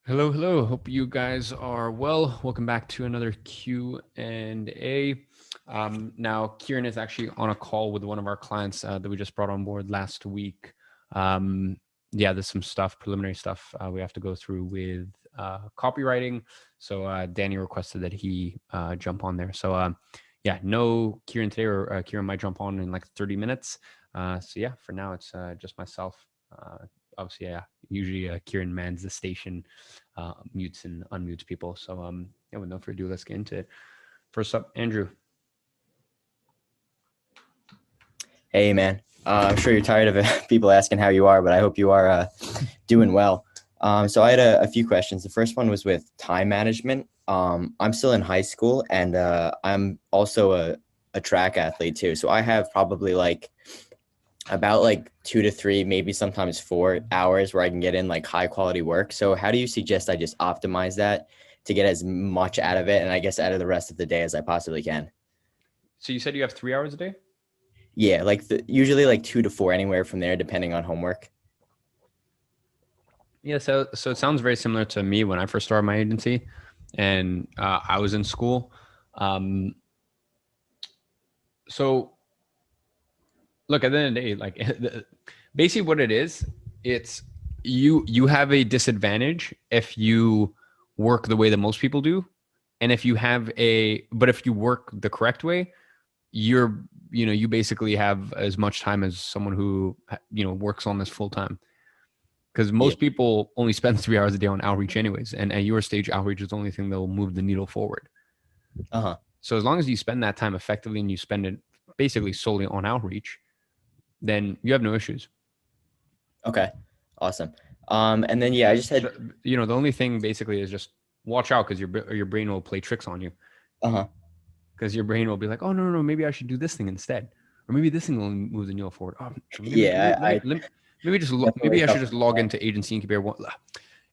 Hello, hello. Hope you guys are well. Welcome back to another Q&A. Now, Kieran is actually on a call with one of our clients that we just brought on board last week. There's some stuff, preliminary stuff we have to go through with copywriting. So Danny requested that he jump on there. No Kieran today, or Kieran might jump on in like 30 minutes. For now, it's just myself. Obviously, usually Kieran mans the station, mutes and unmutes people. With no further ado, let's get into it. First up, Andrew. Hey, man. I'm sure you're tired of people asking how you are, but I hope you are doing well. So I had a few questions. The first one was with time management. I'm still in high school, and I'm also a track athlete too. So I have probably about 2 to 3, maybe sometimes 4 hours where I can get in like high quality work. So how do you suggest I just optimize that to get as much out of it, and I guess out of the rest of the day as I possibly can? So you said you have 3 hours a day? Yeah, usually 2 to 4, anywhere from there, depending on homework. Yeah, so it sounds very similar to me when I first started my agency, and I was in school. So look, at the end of the day, basically what it is, it's you have a disadvantage if you work the way that most people do, and if you work the correct way, you basically have as much time as someone who works on this full time. Because Yeah. most people only spend 3 hours a day on outreach anyways, and at your stage, outreach is the only thing that will move the needle forward. Uh-huh. So as long as you spend that time effectively and you spend it basically solely on outreach, then you have no issues. Okay. Awesome. And then, yeah, I just had, The only thing basically is just watch out, because your brain will play tricks on you. uh-huh. Because your brain will be like, oh no, maybe I should do this thing instead, or maybe this thing will move the needle forward. Oh, Yeah, I definitely maybe I should suffer just from log that. into Agency Incubator.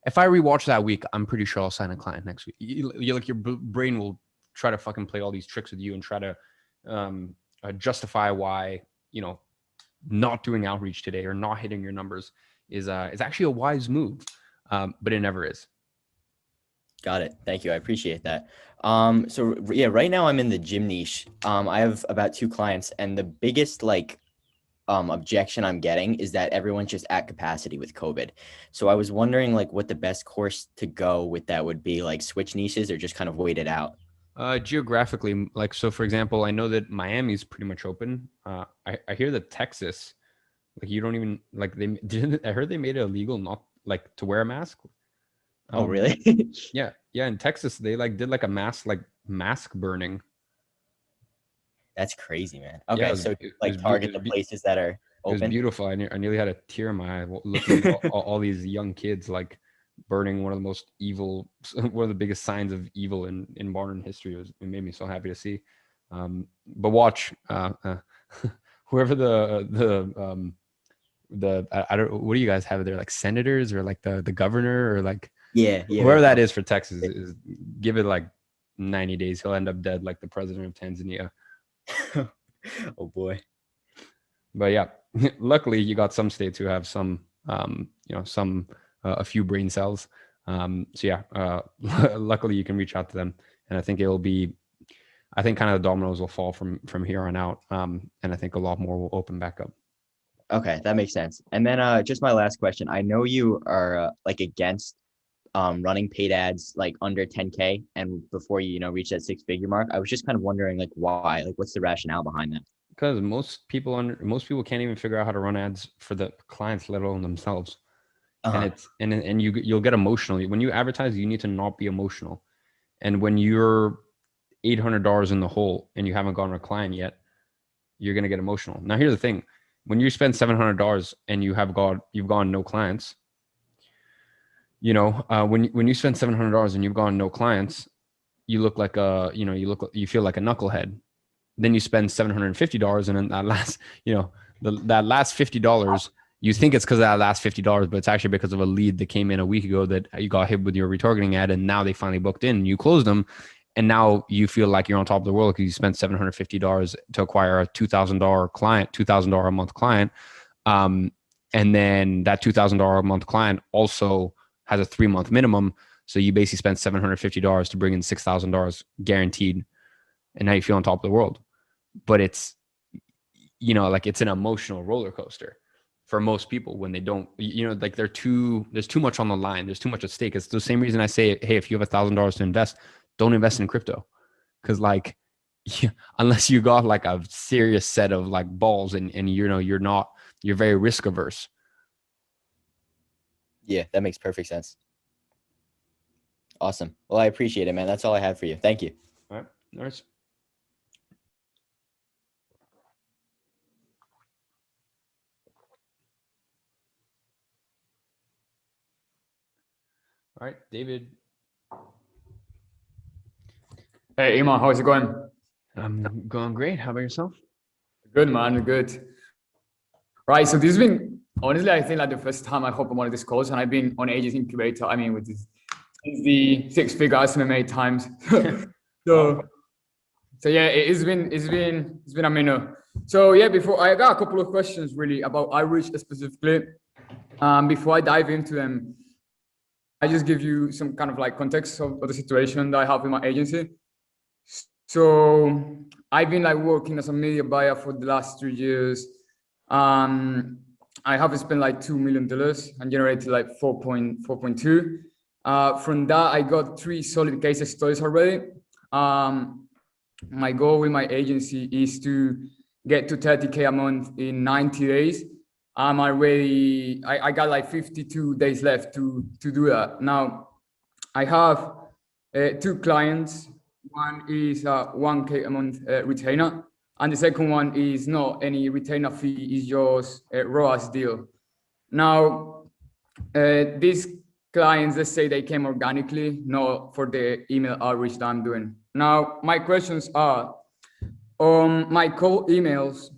If I rewatch that week, I'm pretty sure I'll sign a client next week. Your brain will try to fucking play all these tricks with you and try to justify why not doing outreach today or not hitting your numbers is actually a wise move, but it never is. Got it. Thank you. I appreciate that. So yeah, right now I'm in the gym niche. I have about 2 clients, and the biggest objection I'm getting is that everyone's just at capacity with COVID. So I was wondering what the best course to go with that would be, like switch niches or just kind of wait it out. Geographically, so for example, I know that Miami's pretty much open. I hear that Texas, you don't even they didn't. I heard they made it illegal not to wear a mask. Oh, really? Yeah. In Texas, they did a mask burning. That's crazy, man. Yeah, Okay, so target the it places that are was open. beautiful. I nearly had a tear in my eye looking at all these young kids burning one of the most evil, one of the biggest signs of evil in modern history. It made me so happy to see. But watch, whoever I don't, what do you guys have there, senators or the governor or Yeah, we whoever have that is for Texas, is give it 90 days, he'll end up dead like the president of Tanzania. Oh boy. But yeah, luckily you got some states who have some a few brain cells. Luckily you can reach out to them, and I think kind of the dominoes will fall from here on out, and I think a lot more will open back up. Okay, that makes sense. And then just my last question. I know you are against running paid ads under 10K and before you reach that 6-figure mark. I was just kind of wondering why, what's the rationale behind that? Because most people can't even figure out how to run ads for the clients, let alone themselves. And Uh-huh. it's and you'll get emotional when you advertise. You need to not be emotional. And when you're $800 in the hole and you haven't gotten a client yet, you're gonna get emotional. Now here's the thing: when you spend $700 and you've gone no clients, when you spend $700 and you've gone no clients, you look like you feel like a knucklehead. Then you spend $750, and then that last that last $50, you think it's because of that last $50, but it's actually because of a lead that came in a week ago that you got hit with your retargeting ad, and now they finally booked in and you closed them, and now you feel like you're on top of the world because you spent $750 to acquire a $2,000 client, $2,000 a month client, and then that $2,000 a month client also has a 3-month minimum. So you basically spend $750 to bring in $6,000 guaranteed. And now you feel on top of the world. But it's, like it's an emotional roller coaster for most people when they don't, like there's too much on the line. There's too much at stake. It's the same reason I say, hey, if you have $1,000 to invest, don't invest in crypto. Cause like, unless you got like a serious set of like balls and you're very risk averse. Yeah, that makes perfect sense. Awesome. Well, I appreciate it, man. That's all I have for you. Thank you. All right. Nice. All right, David. Hey, Iman, how's it going? I'm going great. How about yourself? Good, man. Good. Right. So this has been, honestly, I think like the first time I hop on one of these calls, and I've been on Aegis Incubator. I mean, with this, it's the 6-figure estimate times. so yeah, it's been a minute. So yeah, before I got a couple of questions really about Irish specifically. Before I dive into them, I just give you some kind of like context of the situation that I have in my agency. So I've been like working as a media buyer for the last 3 years. I have spent like $2 million and generated like 4.2. From that, I got 3 solid case studies already. My goal with my agency is to get to 30K a month in 90 days. I'm already, I got like 52 days left to do that. Now, I have 2 clients. One is a 1K a month retainer, and the second one is not any retainer fee, is just a ROAS deal. Now, these clients, let's say they came organically, not for the email outreach that I'm doing. Now, my questions are, my cold emails,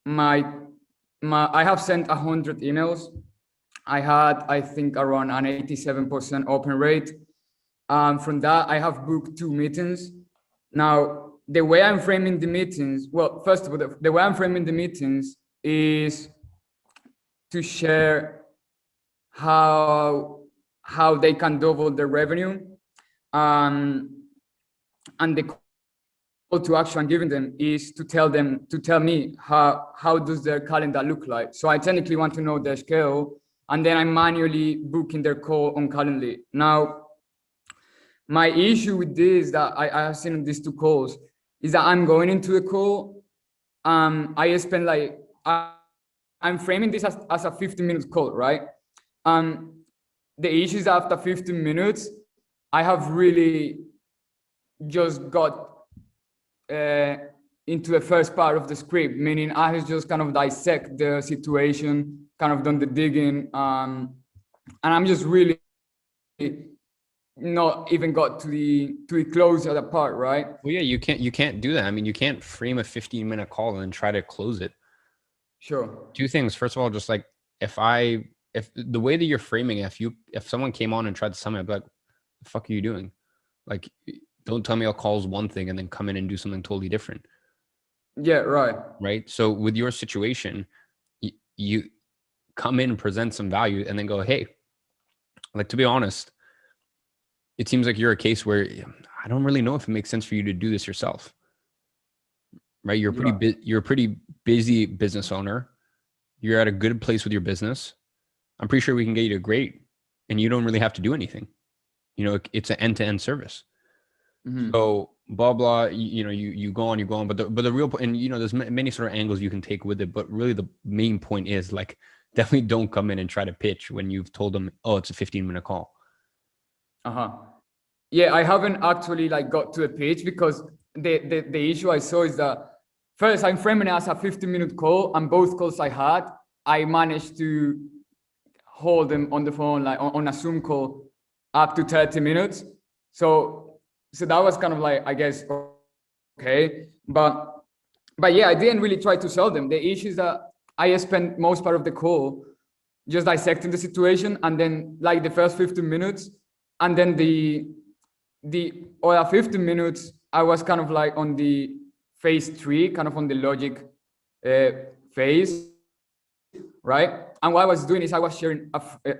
I have sent 100 emails. I had, I think, around an 87% open rate. From that, I have booked 2 meetings. Now, the way I'm framing the meetings, well, first of all, the way I'm framing the meetings is to share how they can double their revenue. And the call to action I'm giving them is to tell me how does their calendar look like. So I technically want to know their scale, and then I'm manually booking their call on Calendly. Now, my issue with this that I have seen in these 2 calls is that I'm going into the call. I spend like, I'm framing this as a 15-minute call, right? The issue is after 15 minutes, I have really just got into the first part of the script, meaning I have just kind of dissect the situation, kind of done the digging, and I'm just really not even got to the close of the part, right? Well, yeah, you can't do that. I mean, you can't frame a 15-minute call and then try to close it. Sure. 2 things. First of all, just like if the way that you're framing it, if someone came on and tried to sum it, I'd be like, the fuck are you doing? Like, don't tell me I'll call's one thing and then come in and do something totally different. Yeah, right. Right. So with your situation, you come in, present some value, and then go, hey, like, to be honest, it seems like you're a case where I don't really know if it makes sense for you to do this yourself. Right. You're a pretty busy business owner. You're at a good place with your business. I'm pretty sure we can get you to great, and you don't really have to do anything. It's an end-to-end service. Mm-hmm. So blah, blah, you go on, but the real point, and there's many sort of angles you can take with it, but really the main point is like, definitely don't come in and try to pitch when you've told them, oh, it's a 15-minute call. Yeah, I haven't actually like got to a pitch because the issue I saw is that first I'm framing it as a 15-minute call, and both calls I managed to hold them on the phone, like on a Zoom call, up to 30 minutes. So that was kind of like, I guess, okay. But yeah, I didn't really try to sell them. The issue is that I spent most part of the call just dissecting the situation, and then like the first 15 minutes, and then the other 15 minutes, I was kind of like on the phase 3, kind of on the logic phase, right? And what I was doing is I was sharing.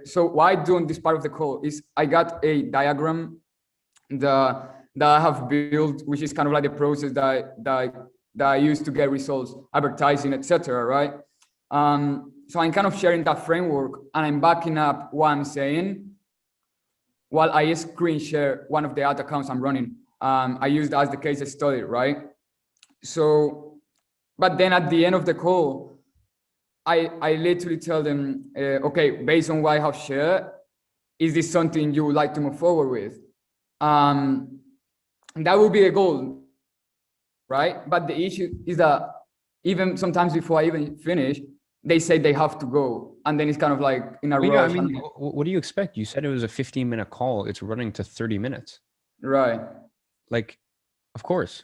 So what I do on this part of the call is I got a diagram that I have built, which is kind of like the process that I use to get results, advertising, etc. Right? So I'm kind of sharing that framework, and I'm backing up what I'm saying while I screen share one of the ad accounts I'm running. I use that as the case study, right? So, but then at the end of the call, I literally tell them, okay, based on what I have shared, is this something you would like to move forward with? And that will be a goal, right? But the issue is that even sometimes before I even finish, they say they have to go, and then it's kind of like in a rush. I mean, what do you expect? You said it was a 15-minute call. It's running to 30 minutes. Right. Like, of course.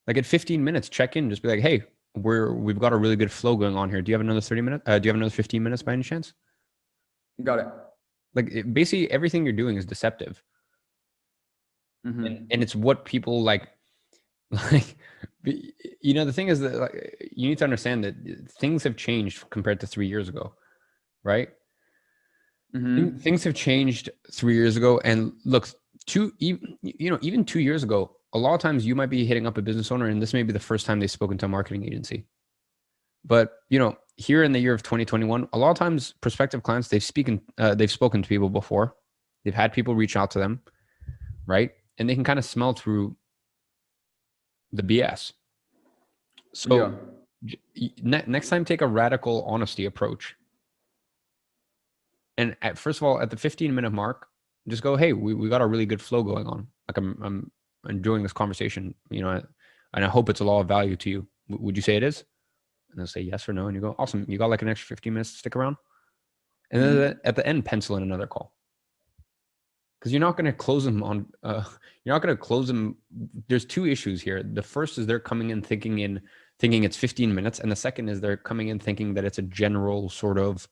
Like at 15 minutes, check in. Just be like, hey, we've got a really good flow going on here. Do you have another 30 minutes? Do you have another 15 minutes by any chance? Got it. Like basically everything you're doing is deceptive. Mm-hmm. And it's what people like, you know, the thing is that like, you need to understand that things have changed compared to 3 years ago, right? Mm-hmm. Things have changed 3 years ago. And look, even 2 years ago, a lot of times you might be hitting up a business owner and this may be the first time they've spoken to a marketing agency. But, you know, here in the year of 2021, a lot of times prospective clients, they've spoken to people before. They've had people reach out to them, right? And they can kind of smell through the BS. So next time, take a radical honesty approach. And first of all, at the 15-minute mark, just go, hey, we got a really good flow going on. Like I'm enjoying this conversation, you know, and I hope it's a lot of value to you. Would you say it is? And they'll say yes or no. And you go, awesome. You got like an extra 15 minutes to stick around. And then at the end, pencil in another call. Because you're not going to close them on, you're not going to close them. There's two issues here. The first is they're coming in thinking it's 15 minutes. And the second is they're coming in thinking that it's a general sort of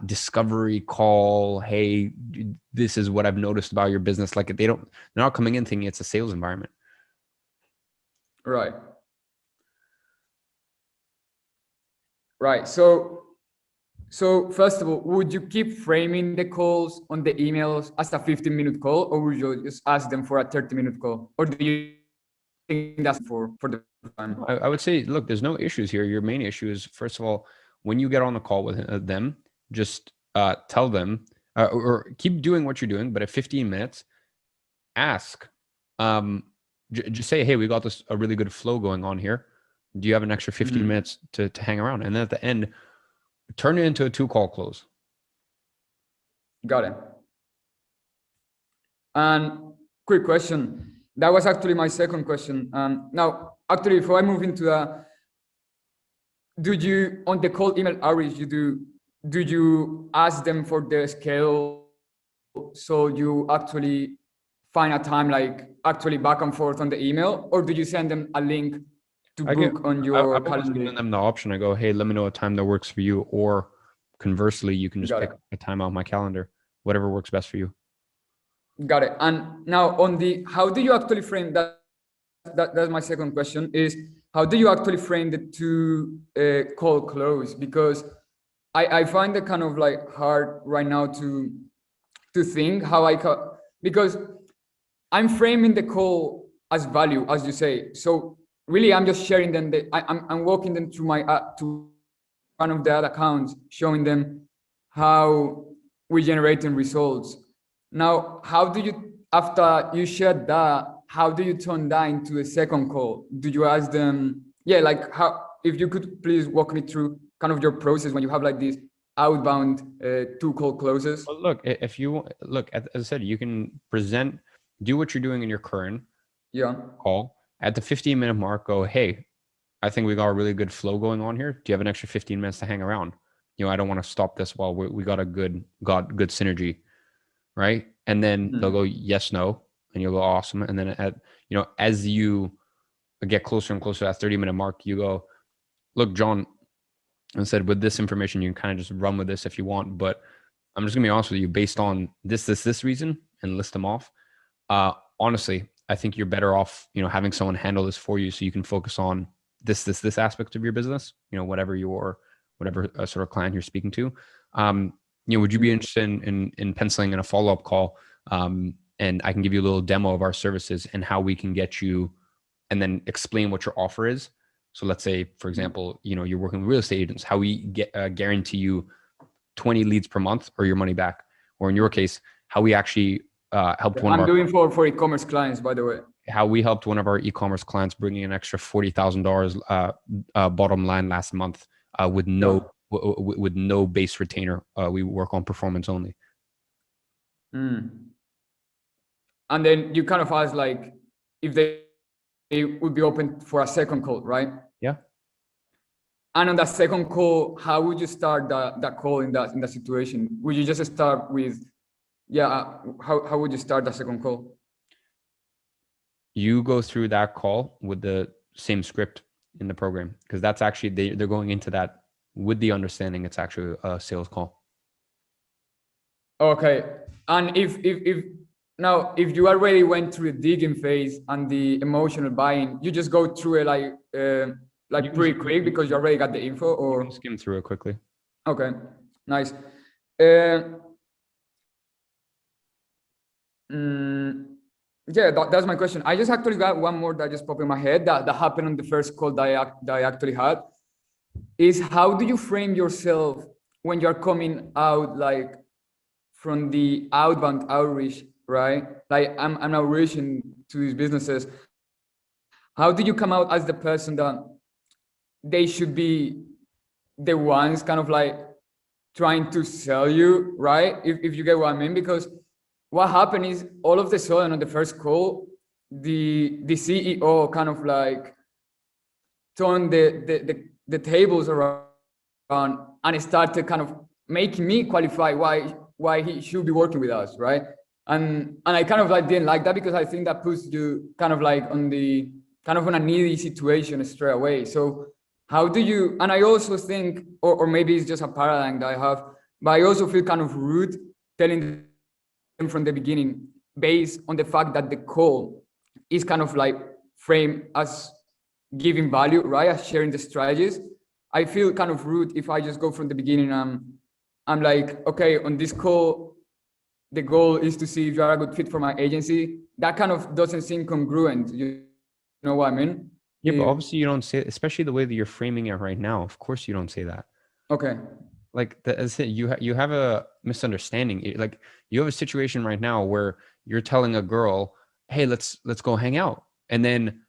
discovery call. Hey, this is what I've noticed about your business. Like they're not coming in thinking it's a sales environment. Right. Right. So first of all, would you keep framing the calls on the emails as a 15-minute call, or would you just ask them for a 30-minute call? Or do you think that's for the time? I would say, look, there's no issues here. Your main issue is, first of all, when you get on the call with them, just tell them or keep doing what you're doing, but at 15 minutes, ask, just say, hey, we got a really good flow going on here. Do you have an extra 15 minutes to hang around? And then at the end, turn it into a 2-call close. Got it. And quick question. That was actually my second question. Now, actually, before I move into that, on the cold email outreach, do you ask them for their scale? So you actually find a time, like actually back and forth on the email, or do you send them a link to book on your calendar? Giving them the option. I go, hey, let me know a time that works for you, or conversely, you can just pick a time out of my calendar, whatever works best for you. Got it. And now how do you actually frame that? That's my second question, is how do you actually frame the two call close? Because I find it kind of like hard right now to think how because I'm framing the call as value, as you say. So really, I'm just sharing them. I'm walking them through to one of the other accounts, showing them how we're generating results. Now, how do you, after you shared that, how do you turn that into a second call? Do you ask them, if you could please walk me through kind of your process when you have like these outbound 2-call closes? Well, look, if you as I said, you can do what you're doing in your current call. At the 15-minute mark, go, hey, I think we got a really good flow going on here. Do you have an extra 15 minutes to hang around? You know, I don't want to stop this while we got good synergy, right? And then they'll go yes, no, and you'll go awesome. And then as you get closer and closer to that 30-minute mark, you go, look, John, I said, with this information, you can kind of just run with this if you want, but I'm just gonna be honest with you, based on this reason, and list them off. Honestly, I think you're better off, having someone handle this for you so you can focus on this aspect of your business, whatever your whatever sort of client you're speaking to. Would you be interested in penciling in a follow-up call? And I can give you a little demo of our services and how we can get you, and then explain what your offer is. So let's say, for example, you're working with real estate agents, how we get guarantee you 20 leads per month or your money back, or in your case, how we actually helped one of our— I'm doing for e-commerce clients, by the way. How we helped one of our e-commerce clients bring in an extra $40,000 bottom line last month with no base retainer. We work on performance only. And then you kind of ask like if they would be open for a second call, right? Yeah. And on that second call, how would you start that call in that situation? Would you just start with, how would you start that second call? You go through that call with the same script in the program, because that's actually, they're going into that with the understanding it's actually a sales call. Okay. And if you already went through the digging phase and the emotional buying, you just go through it like pretty quick because you already got the info, or you can skim through it quickly. Okay, nice. That's my question. I just actually got one more that just popped in my head that happened on the first call that I actually had. Is how do you frame yourself when you're coming out like from the outbound outreach, right? Like I'm now reaching to these businesses. How do you come out as the person that they should be the ones kind of like trying to sell you, right? If you get what I mean, because what happened is all of the sudden on the first call, the CEO kind of like turned the tables around and it started kind of making me qualify why he should be working with us, right? And I kind of like didn't like that, because I think that puts you kind of like on a needy situation straight away. So how do you, and I also think, or maybe it's just a paradigm that I have, but I also feel kind of rude telling them from the beginning, based on the fact that the call is kind of like framed as giving value, right? As sharing the strategies. I feel kind of rude if I just go from the beginning. I'm like, okay, on this call, the goal is to see if you are a good fit for my agency. That kind of doesn't seem congruent. You know what I mean? Yeah, but obviously you don't say it, especially the way that you're framing it right now. Of course you don't say that. Okay. Like you have a misunderstanding. Like you have a situation right now where you're telling a girl, hey, let's go hang out. And then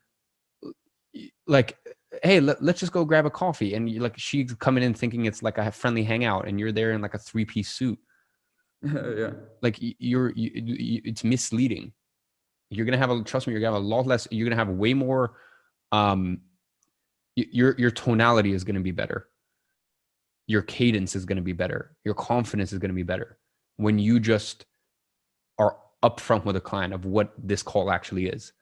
like, hey, let's just go grab a coffee. And you like, she's coming in thinking it's like a friendly hangout and you're there in like a 3-piece suit. Yeah. Like it's misleading. You're going to have trust me, you're going to have a lot less, you're going to have way more, your tonality is going to be better. Your cadence is going to be better. Your confidence is going to be better when you just are upfront with a client of what this call actually is.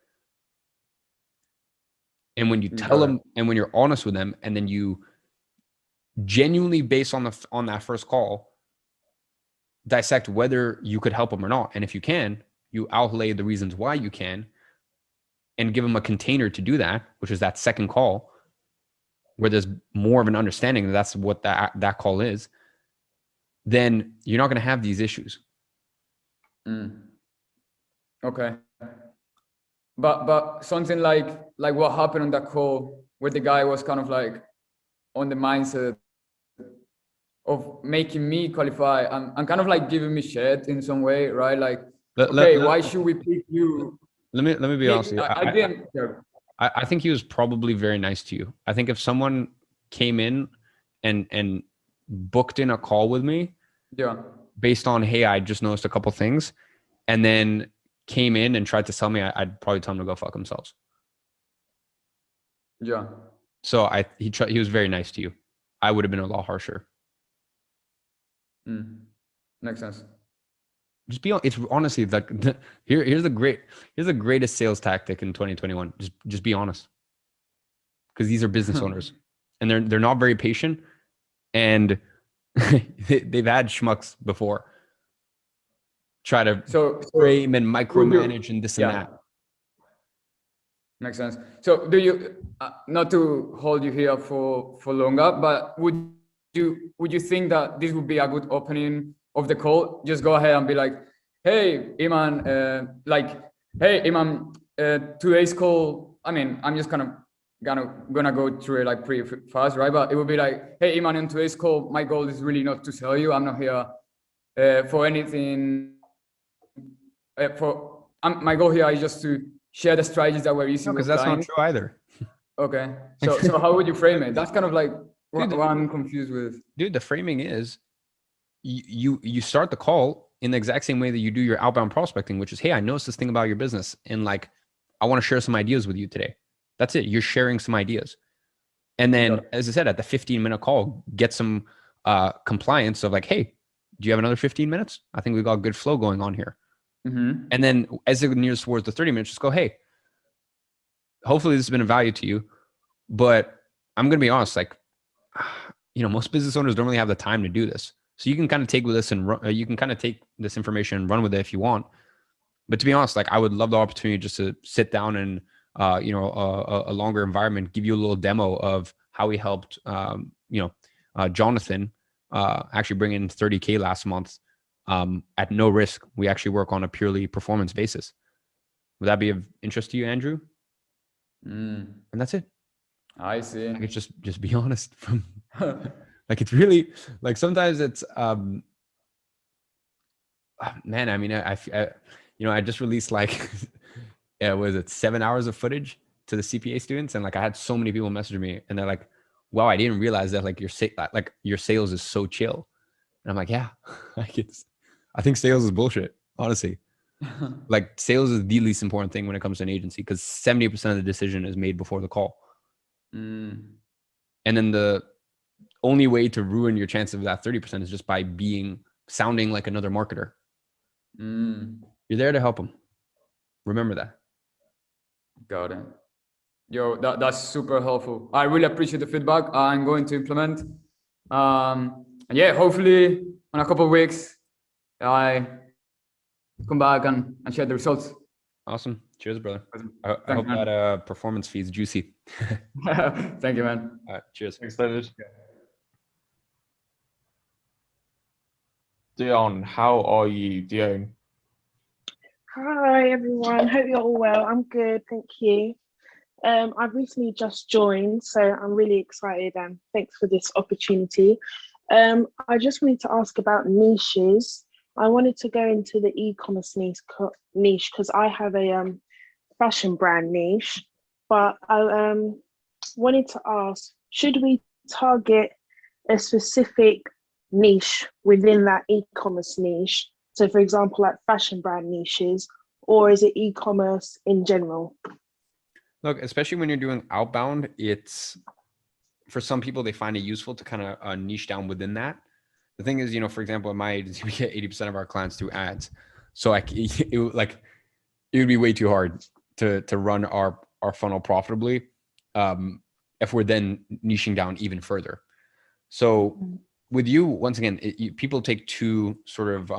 And when you tell them, and when you're honest with them, and then you genuinely, based on that first call, dissect whether you could help them or not. And if you can, you outlay the reasons why you can, and give them a container to do that, which is that second call, where there's more of an understanding that that's what that call is, then you're not going to have these issues. Okay. But something like what happened on that call, where the guy was kind of like on the mindset of making me qualify and kind of like giving me shit in some way, right? Like, why should we pick you? Let me be honest with you. I I think he was probably very nice to you. I think if someone came in and booked in a call with me, based on, hey, I just noticed a couple things, and then came in and tried to sell me, I'd probably tell them to go fuck themselves. Yeah. So he was very nice to you. I would have been a lot harsher. Makes sense. Just be. It's honestly like here's the greatest sales tactic in 2021. Just be honest, because these are business owners, and they're not very patient, and they've had schmucks before try to frame and micromanage and this and that. Makes sense. So do you, not to hold you here for longer, but would would you think that this would be a good opening of the call? Just go ahead and be like, hey, Iman, today's call. I mean, I'm just gonna go through it like pretty fast, right? But it would be like, hey, Iman, in today's call, my goal is really not to sell you. I'm not here for anything. My goal here is just to share the strategies that we're using. Because that's not true either. Okay, so how would you frame it? That's kind of like what Dude, I'm confused with. Dude, the framing is you start the call in the exact same way that you do your outbound prospecting, which is, hey, I noticed this thing about your business, and like, I want to share some ideas with you today. That's it. You're sharing some ideas. And then, as I said, at the 15-minute call, get some compliance of like, hey, do you have another 15 minutes? I think we've got good flow going on here. Mm-hmm. And then as it nears towards the 30 minutes, just go, hey, hopefully this has been of value to you, but I'm going to be honest, like, most business owners don't really have the time to do this. So you can kind of take with this and you can kind of take this information and run with it if you want. But to be honest, like, I would love the opportunity just to sit down and, a longer environment, give you a little demo of how we helped, Jonathan actually bring in 30K last month at no risk. We actually work on a purely performance basis. Would that be of interest to you, Andrew? And that's it. I see. Like, it's just be honest. From like, it's really like, sometimes it's man, I mean, I just released like was it 7 hours of footage to the CPA students, and like, I had so many people message me and they're like, wow, I didn't realize that like your sales is so chill. And I'm like, yeah, like, I think sales is bullshit, honestly. Like, sales is the least important thing when it comes to an agency, because 70% of the decision is made before the call. And then the only way to ruin your chance of that 30% is just by sounding like another marketer. You're there to help them. Remember that. Got it. Yo, that's super helpful. I really appreciate the feedback. I'm going to implement. And yeah, hopefully in a couple of weeks, I come back and share the results. Awesome. Cheers, brother. I hope that performance feed's juicy. Thank you, man. All right, cheers. Thanks, David. Dion, how are you, Dion? Hi, everyone. Hope you're all well. I'm good, thank you. I've recently just joined, so I'm really excited, and thanks for this opportunity. I just wanted to ask about niches. I wanted to go into the e-commerce niche because I have a fashion brand niche, but I wanted to ask, should we target a specific niche within that e-commerce niche? So for example, like fashion brand niches, or is it e-commerce in general? Look, especially when you're doing outbound, it's, for some people, they find it useful to kind of niche down within that. The thing is, for example, in my agency, we get 80% of our clients through ads. So it would be way too hard to run our funnel profitably if we're then niching down even further. So with you, once again, people take two sort of,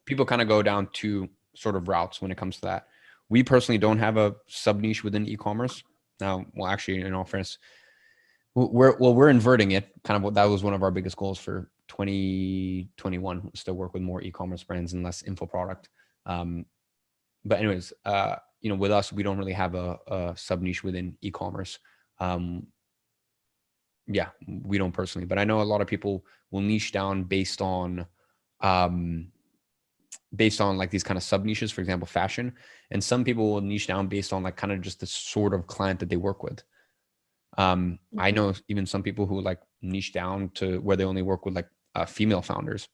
people kind of go down two sort of routes when it comes to that. We personally don't have a sub niche within e-commerce. Now, well, actually, in all fairness, we're inverting it. Kind of, that was one of our biggest goals for 2021, was to work with more e-commerce brands and less info product. But anyways, with us, we don't really have a sub niche within e-commerce. Yeah, we don't personally, but I know a lot of people will niche down based on like these kind of sub niches, for example, fashion. And some people will niche down based on like kind of just the sort of client that they work with. I know even some people who like niche down to where they only work with like female founders,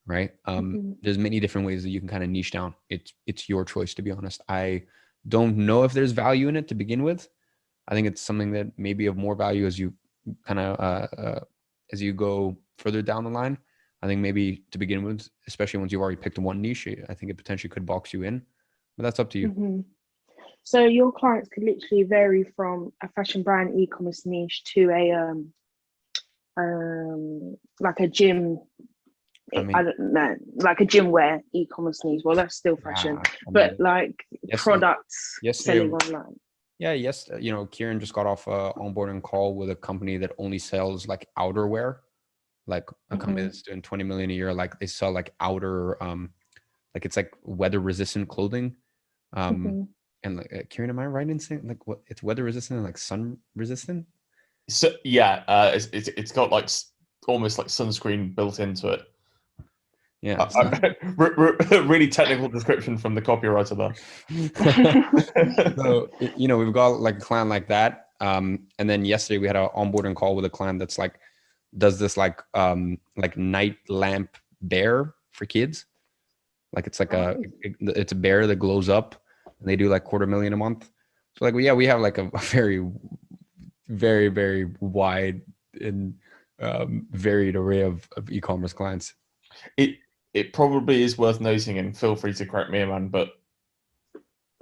right? There's many different ways that you can kind of niche down. It's your choice, to be honest. I don't know if there's value in it to begin with. I think it's something that may be of more value as you kind of as you go further down the line. I think maybe to begin with, especially once you've already picked one niche, I think it potentially could box you in, but that's up to you. So your clients could literally vary from a fashion brand e-commerce niche to a like a gym. I don't know, like a gym wear e-commerce niche. Well, that's still fashion, but like products selling online. Yeah, yes. Kieran just got off a onboarding call with a company that only sells like outerwear, like a company that's doing 20 million a year. Like they sell like outer, like it's like weather resistant clothing. Mhm. And like, Kieran, am I right in saying like what it's weather resistant and like sun resistant? So yeah, it's got like almost like sunscreen built into it. Yeah. So Really technical description from the copywriter there. So, we've got like a client like that. And then yesterday we had an onboarding call with a client that's like, does this like night lamp bear for kids. Like it's like it's a bear that glows up and they do like 250,000 a month. So like, we have like a very, very, very wide and varied array of e-commerce clients. It probably is worth noting, and feel free to correct me, man, but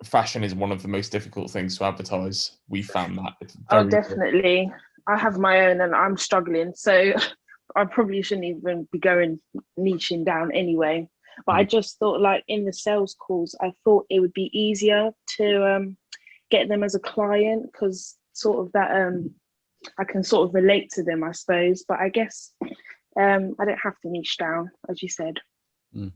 fashion is one of the most difficult things to advertise. We found that. It's Oh, very definitely. I have my own and I'm struggling. So I probably shouldn't even be going niching down anyway. But I just thought like in the sales calls, I thought it would be easier to get them as a client because sort of that I can sort of relate to them, I suppose. But I guess I don't have to niche down, as you said. Mm.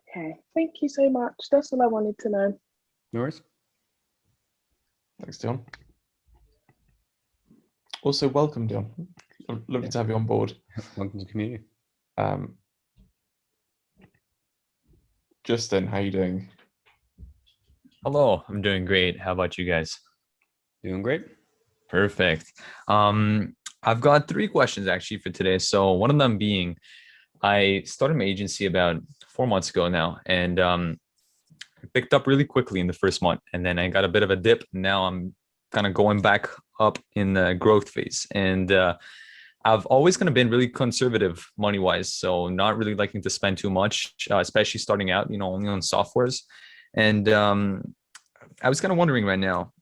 Okay, thank you so much. That's all I wanted to know. No worries. Thanks, Dion. Also, welcome, Dion. Lovely to have you on board. Welcome to the community. Justin, how you doing? Hello, I'm doing great. How about you guys? Doing great. Perfect. I've got 3 questions actually for today. So one of them being, I started my agency about 4 months ago now, and I picked up really quickly in the first month, and then I got a bit of a dip. Now I'm kind of going back up in the growth phase, and I've always kind of been really conservative money wise, so not really liking to spend too much, especially starting out, only on softwares. And I was kind of wondering right now,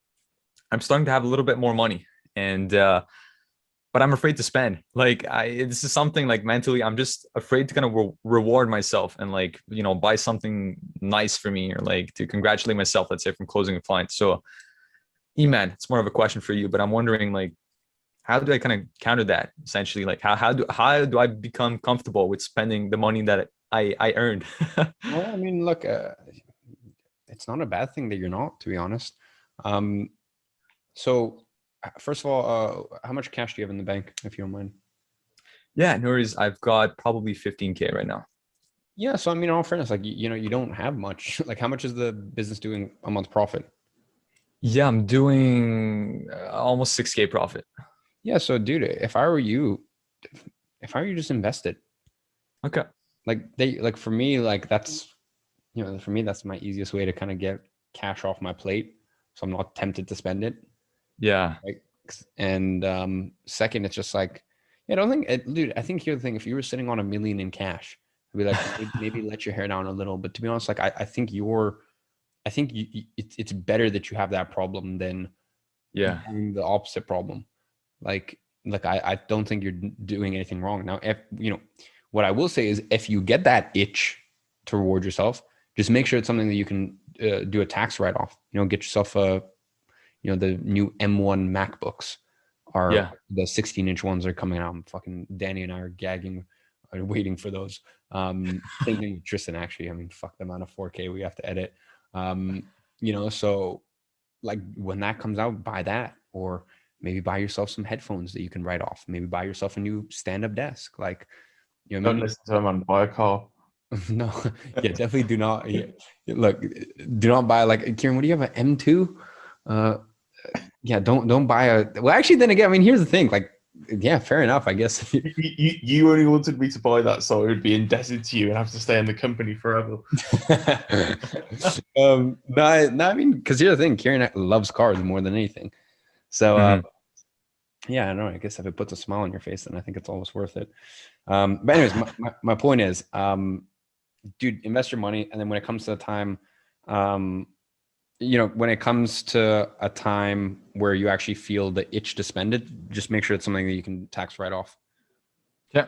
I'm starting to have a little bit more money, and but I'm afraid to spend. Like this is something like mentally, I'm just afraid to kind of reward myself and like, buy something nice for me or like to congratulate myself, let's say, from closing a client. So Eman, it's more of a question for you, but I'm wondering like, how do I kind of counter that essentially? Like how do I become comfortable with spending the money that I earned? Well, I mean, look, it's not a bad thing that you're not, to be honest. So first of all, how much cash do you have in the bank, if you don't mind? Yeah, no worries. I've got probably 15K right now. Yeah. So, I mean, in all fairness, like, you don't have much. Like, how much is the business doing a month profit? Yeah, I'm doing almost 6K profit. Yeah. So, dude, if I were you, just invest it. Okay. Like for me, like that's my easiest way to kind of get cash off my plate. So I'm not tempted to spend it. Yeah. Right. And second, it's just like, I don't think dude, I think here's the thing. If you were sitting on $1 million in cash, I'd be like, maybe let your hair down a little. But to be honest, like I think it's better that you have that problem than having the opposite problem. Like I don't think you're doing anything wrong. Now, if what I will say is if you get that itch to reward yourself, just make sure it's something that you can do a tax write-off. Get yourself the new M1 MacBooks are the 16-inch ones are coming out. Fucking Danny and I are gagging, waiting for those. Same thing with Tristan, actually. I mean, fuck the amount of 4K we have to edit. So like when that comes out, buy that, or maybe buy yourself some headphones that you can write off. Maybe buy yourself a new stand-up desk. Like, Don't listen to him and buy a car. No, yeah, definitely do not. Yeah. Look, do not buy like Kieran. What do you have, an M2? Yeah, don't buy a. Well, actually, then again, I mean, here's the thing. Like, yeah, fair enough, I guess. You only wanted me to buy that, so I would be indebted to you and have to stay in the company forever. No, I mean, because here's the thing. Kieran loves cars more than anything. So, yeah, I don't know. I guess if it puts a smile on your face, then I think it's almost worth it. But anyways, my point is, dude, invest your money, and then when it comes to the time, when it comes to a time where you actually feel the itch to spend it, just make sure it's something that you can tax write off. Yeah.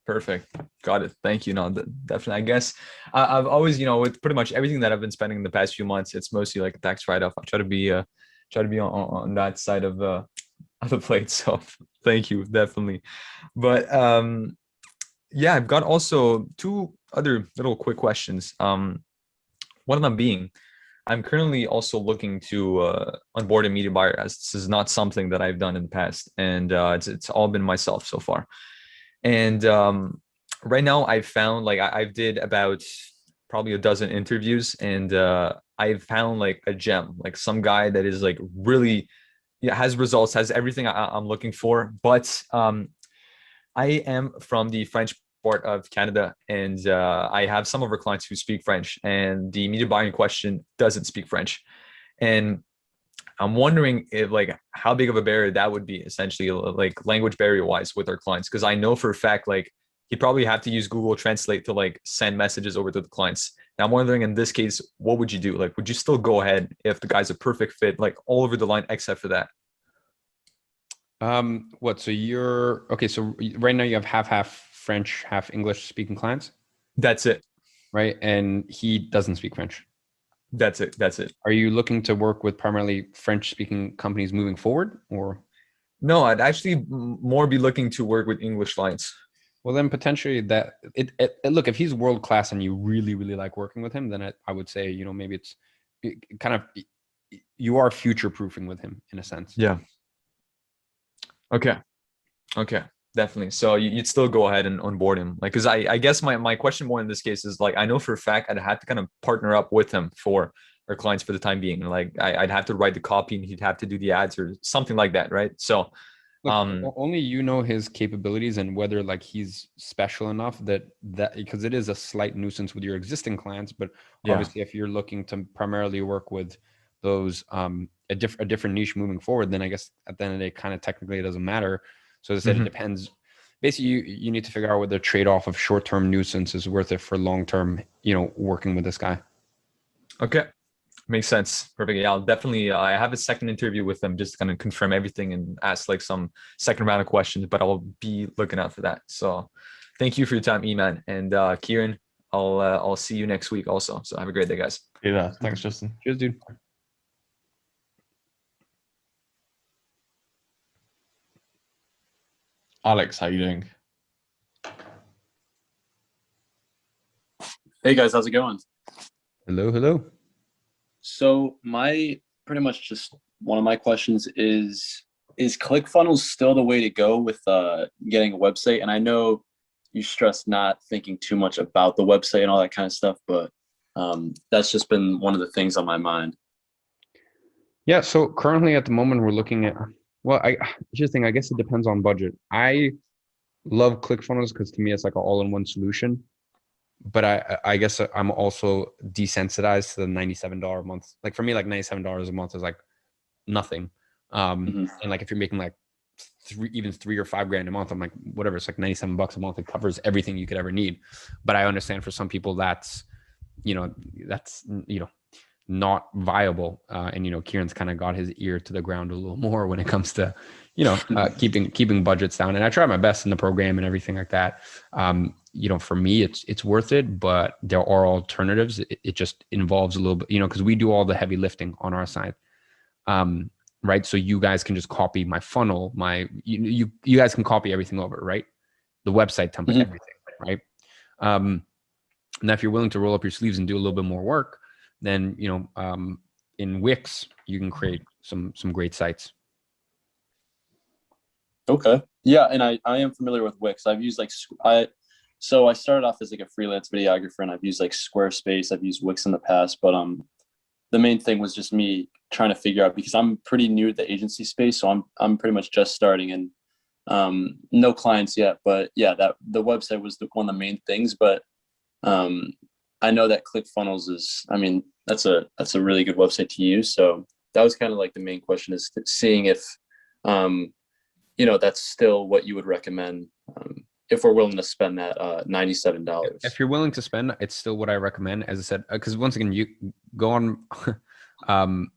Perfect. Got it. Thank you. No, definitely. I guess I've always, with pretty much everything that I've been spending the past few months, it's mostly like a tax write-off. I try to be on that side of the plate. So thank you, definitely. But yeah, I've got also two other little quick questions. One of them being, I'm currently also looking to onboard a media buyer, as this is not something that I've done in the past, and it's all been myself so far. And right now I've found like I did about probably a dozen interviews, and I've found like a gem, like some guy that is like really, yeah, has results, has everything I'm looking for. But I am from the French part of Canada, and I have some of our clients who speak French, and the media buyer in question doesn't speak French. And I'm wondering if like how big of a barrier that would be, essentially, like language barrier wise with our clients, because I know for a fact like he'd probably have to use Google Translate to like send messages over to the clients. Now I'm wondering, in this case, what would you do? Like, would you still go ahead if the guy's a perfect fit, like all over the line except for that? What? So you're okay. So right now you have half French, half English speaking clients, That's it. right? And he doesn't speak French. That's it. That's it. Are you looking to work with primarily French speaking companies moving forward, or? No, I'd actually more be looking to work with English clients. Well, then potentially that look, if he's world class and you really, really like working with him, then I would say, maybe it kind of, you are future proofing with him in a sense. Yeah. Okay. Okay. Definitely. So you'd still go ahead and onboard him. Like, cause I guess my question more in this case is like, I know for a fact I'd have to kind of partner up with him for our clients for the time being. Like I'd have to write the copy and he'd have to do the ads or something like that. Right. So, Look, only his capabilities and whether like he's special enough that because it is a slight nuisance with your existing clients, but yeah. obviously if you're looking to primarily work with those a different niche moving forward, then I guess at the end of the day, kind of technically it doesn't matter. So as I said, it depends. Basically, you need to figure out whether the trade-off of short-term nuisance is worth it for long-term, working with this guy. Okay. Makes sense. Perfect. Yeah, I'll definitely, I have a second interview with them just to kind of confirm everything and ask like some second round of questions, but I'll be looking out for that. So thank you for your time, Eman. And Kieran, I'll see you next week also. So have a great day, guys. Yeah, thanks, Justin. Cheers, dude. Alex, how you doing? Hey guys, how's it going? Hello. So pretty much just one of my questions is ClickFunnels still the way to go with getting a website? And I know you stress not thinking too much about the website and all that kind of stuff, but that's just been one of the things on my mind. Yeah. So currently at the moment we're looking at, well, I guess it depends on budget. I love ClickFunnels because to me it's like an all-in-one solution. But I guess I'm also desensitized to the $97 a month. Like for me, like $97 a month is like nothing. And like if you're making like even $3 or $5 grand a month, I'm like, whatever, it's like $97 a month. It covers everything you could ever need. But I understand for some people that's not viable. And Kieran's kind of got his ear to the ground a little more when it comes to keeping budgets down. And I try my best in the program and everything like that. For me, it's worth it, but there are alternatives. It just involves a little bit, because we do all the heavy lifting on our side. Right. So you guys can just copy my funnel, you guys can copy everything over, right? The website template, everything, right? Now if you're willing to roll up your sleeves and do a little bit more work, then, in Wix, you can create some great sites. Okay. Yeah. And I am familiar with Wix. I've used so I started off as like a freelance videographer and I've used like Squarespace. I've used Wix in the past, but the main thing was just me trying to figure out, because I'm pretty new to the agency space. So I'm pretty much just starting and no clients yet, but yeah, that the website was one of the main things, but I know that ClickFunnels that's a really good website to use. So that was kind of like the main question, is seeing if, that's still what you would recommend if we're willing to spend that $97. If you're willing to spend, it's still what I recommend. As I said, because once again, you go on, go on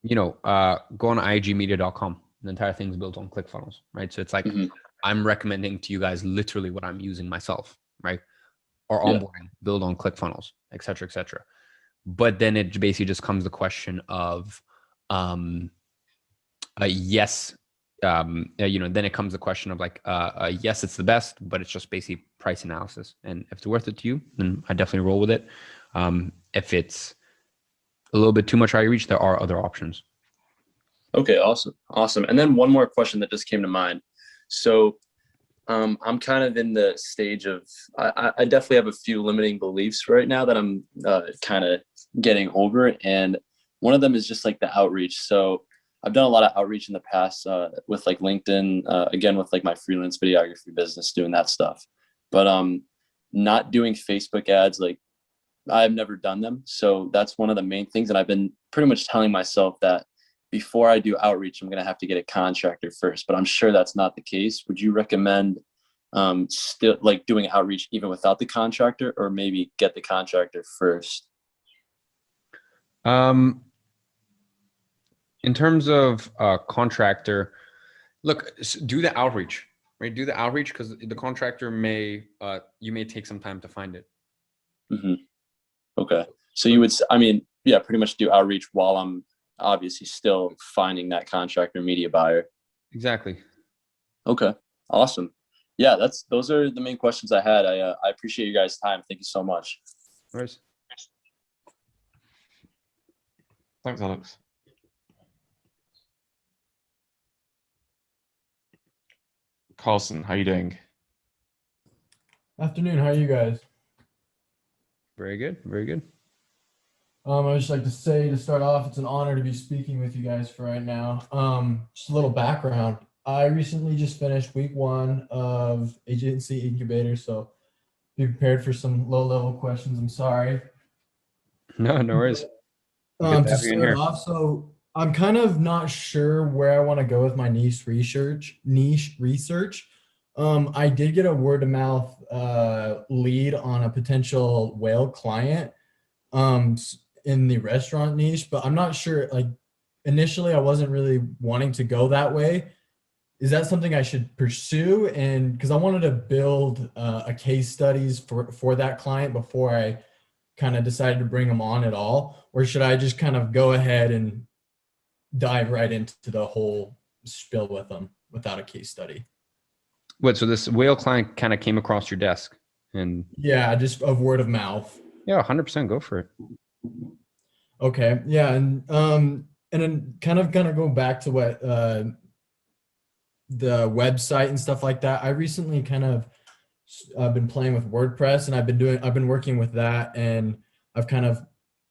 igmedia.com. The entire thing's built on ClickFunnels, right? So it's like I'm recommending to you guys literally what I'm using myself, right? Or Yeah. onboarding, build on ClickFunnels, et cetera, et cetera. But then it basically just comes the question of, yes, then it comes the question of like, yes, it's the best, but it's just basically price analysis. And if it's worth it to you, then I definitely roll with it. If it's a little bit too much outreach, there are other options. Okay, awesome. And then one more question that just came to mind. So I'm kind of in the stage of, I definitely have a few limiting beliefs right now that I'm kind of getting over. And one of them is just like the outreach. So I've done a lot of outreach in the past with like LinkedIn, again, with like my freelance videography business, doing that stuff. But not doing Facebook ads, like I've never done them. So that's one of the main things. And I've been pretty much telling myself that before I do outreach, I'm going to have to get a contractor first, but I'm sure that's not the case. Would you recommend still like doing outreach even without the contractor, or maybe get the contractor first? In terms of contractor, look, do the outreach, right? Do the outreach because the contractor you may take some time to find it. Mm-hmm. Okay. So you would, I mean, yeah, pretty much do outreach while I'm obviously still finding that contractor media buyer. Exactly. Okay. Awesome. Yeah, those are the main questions I had. I appreciate you guys' time. Thank you so much. Nice. Thanks, Alex. Carlson, how you doing? Afternoon, how are you guys? Very good. Very good. I would just like to say to start off, it's an honor to be speaking with you guys for right now. Just a little background. I recently just finished week 1 of agency incubator, so be prepared for some low-level questions. I'm sorry. No worries. Good to To have you in start here. off, so I'm kind of not sure where I want to go with my niche research. I did get a word of mouth lead on a potential whale client in the restaurant niche, but I'm not sure, like initially I wasn't really wanting to go that way. Is that something I should pursue? And because I wanted to build a case studies for that client before I kind of decided to bring them on at all, or should I just kind of go ahead and dive right into the whole spiel with them without a case study? What? So this whale client kind of came across your desk, and Yeah, just of word of mouth. yeah, 100% go for it. Okay, yeah, and then kind of gonna go back to what the website and stuff like that. I recently kind of been playing with WordPress, and I've been working with that, and I've kind of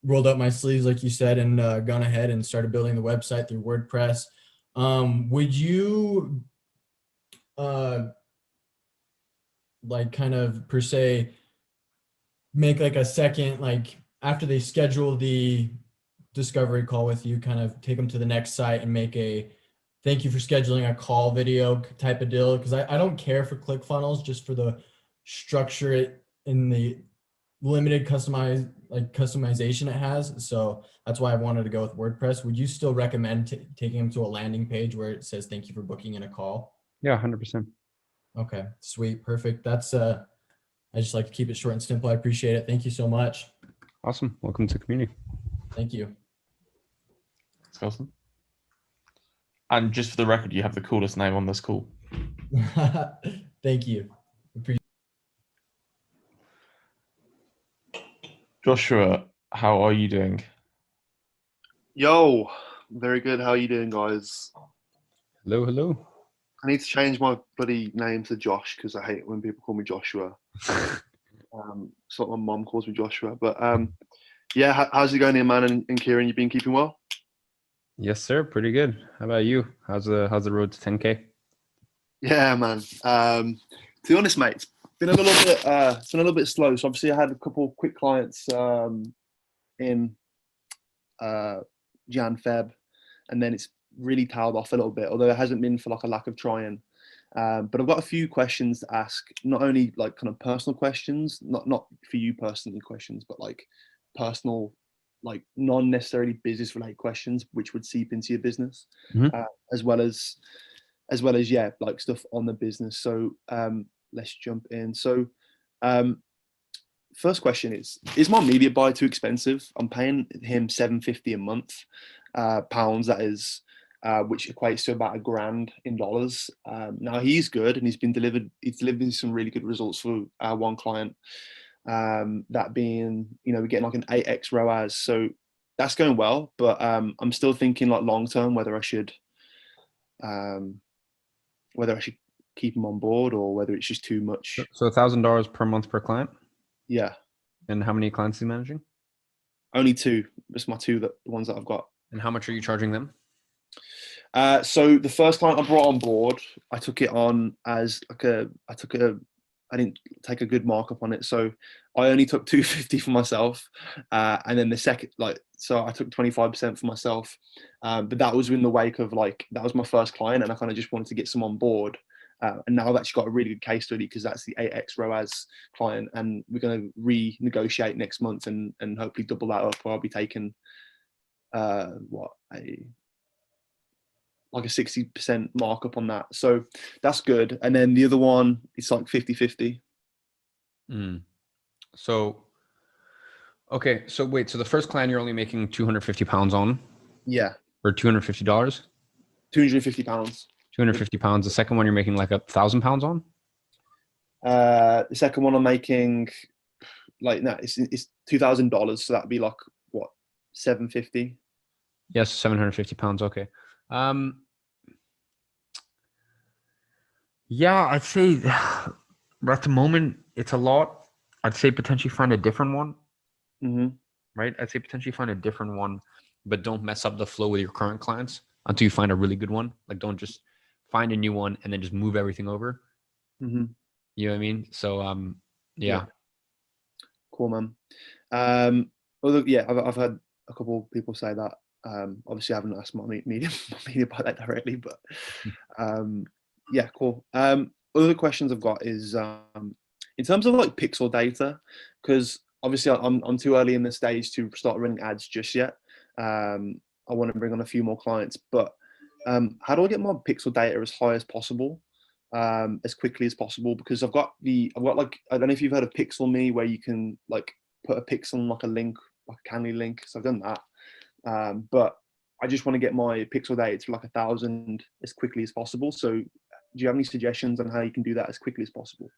rolled up my sleeves, like you said, and gone ahead and started building the website through WordPress. Would you like kind of per se make like a second, like after they schedule the discovery call with you, kind of take them to the next site and make a thank you for scheduling a call video type of deal? Because I don't care for ClickFunnels, just for the structure it in the limited customization it has. So that's why I wanted to go with WordPress. Would you still recommend taking them to a landing page where it says thank you for booking in a call? Yeah, 100%. Okay, sweet, perfect. That's I just like to keep it short and simple. I appreciate it. Thank you so much. Awesome. Welcome to the community. Thank you. Thanks, Carlson. And just for the record, you have the coolest name on this call. Thank you. Joshua, how are you doing? Yo, very good. How are you doing, guys? Hello. I need to change my bloody name to Josh because I hate it when people call me Joshua. It's like my mom calls me Joshua. But yeah, how's it going here, man? And Kieran, you been keeping well? Yes, sir. Pretty good. How about you? How's the road to 10K? Yeah, man. To be honest, mate, it's been a little bit slow. So obviously, I had a couple of quick clients in Jan, Feb, and then it's really tailed off a little bit. Although it hasn't been for like a lack of trying. But I've got a few questions to ask. Not only like kind of personal questions, not for you personally questions, but like personal, like non necessarily business related questions, which would seep into your business, Mhm. as well as as well as like stuff on the business. So let's jump in. So first question is my media buy too expensive? I'm paying him $750 a month, pounds, that is, which equates to about $1,000 in dollars. Now he's good, and he's delivered some really good results for our one client. That being, we're getting like an 8x ROAS. So that's going well, but I'm still thinking like long term whether I should keep him on board or whether it's just too much. So $1,000 per month per client. Yeah. And how many clients are you managing? Only two. Just my two, the ones that I've got. And how much are you charging them? So the first client I brought on board, I took it on as like I didn't take a good markup on it. So I only took $250 for myself. And then the second, so I took 25% for myself. But that was in the wake of that was my first client, and I kind of just wanted to get some on board. And now I've actually got a really good case study because that's the 8x ROAS client, and we're going to renegotiate next month and hopefully double that up, or I'll be taking a 60% markup on that. So that's good. And then the other one, it's like 50-50. So, okay. So wait, so the first client you're only making £250 on? Yeah. Or $250? £250. £250. The second one you're making like £1,000 on? The second one I'm making it's $2,000. So that'd be like what, $750? Yes, £750. Okay. Yeah, I'd say at the moment it's a lot. I'd say potentially find a different one. Mm-hmm. Right? I'd say potentially find a different one, but don't mess up the flow with your current clients until you find a really good one. Like, don't just find a new one and then just move everything over. Mm-hmm. You know what I mean? So, yeah. Cool, man. I've had a couple of people say that. Obviously I haven't asked my media about that directly, but yeah, cool. Other questions I've got is in terms of like pixel data, because obviously I'm too early in the stage to start running ads just yet. I want to bring on a few more clients, but how do I get my pixel data as high as possible, as quickly as possible? Because I've got like, I don't know if you've heard of Pixel Me, where you can like put a pixel on like a link, like a Canly link. So I've done that. But I just want to get my pixel data to like 1,000 as quickly as possible. So do you have any suggestions on how you can do that as quickly as possible?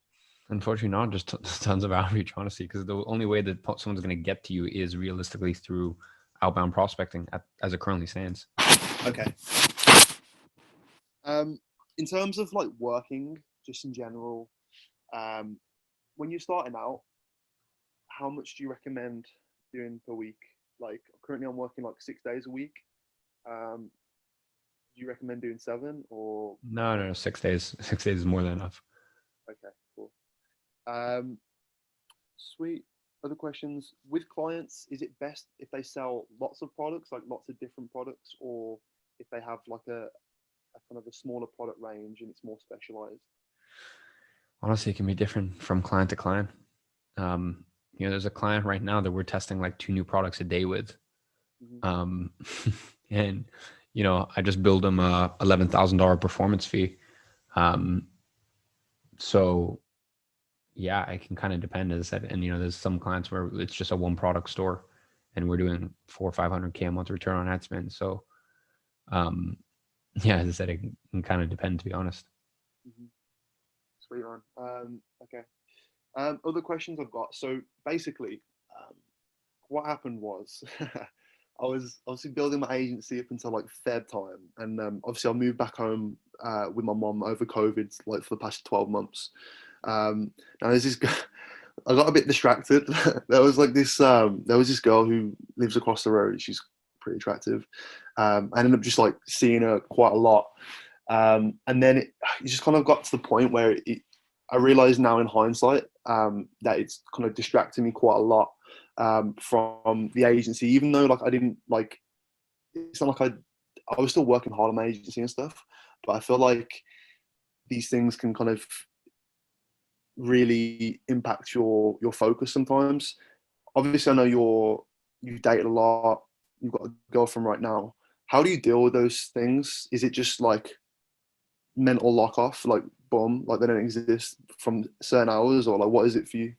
Unfortunately not, just tons of outreach, honestly, because the only way that someone's going to get to you is realistically through outbound prospecting as it currently stands. Okay. In terms of like working, just in general, when you're starting out, how much do you recommend doing per week? Like currently I'm working like 6 days a week. Do you recommend doing 7 or? No, 6 days. 6 days is more than enough. Okay, cool. Sweet. Other questions with clients, is it best if they sell lots of products, like lots of different products, or if they have like a kind of a smaller product range and it's more specialized? Honestly, it can be different from client to client. There's a client right now that we're testing like 2 new products a day with. Mm-hmm. And, I just billed them a $11,000 performance fee. So yeah, it can kind of depend, as I said. And, there's some clients where it's just a 1 product store and we're doing 400 or 500K a month return on ad spend. So, yeah, as I said, it can kind of depend, to be honest. Mm-hmm. Sweet, man. Okay. Other questions I've got. So basically, what happened was I was obviously building my agency up until like Feb time. And obviously I moved back home with my mom over COVID, like for the past 12 months. Now there's this guy, I got a bit distracted. There was this girl who lives across the road. She's pretty attractive. I ended up just like seeing her quite a lot. And then it just kind of got to the point where I realize now in hindsight that it's kind of distracting me quite a lot from the agency, even though like I didn't like, it's not like I was still working hard on my agency and stuff, but I feel like these things can kind of really impact your focus sometimes. Obviously I know you've dated a lot, you've got a girlfriend right now. How do you deal with those things? Is it just like mental lock off, like boom, like they don't exist from certain hours, or like what is it for you?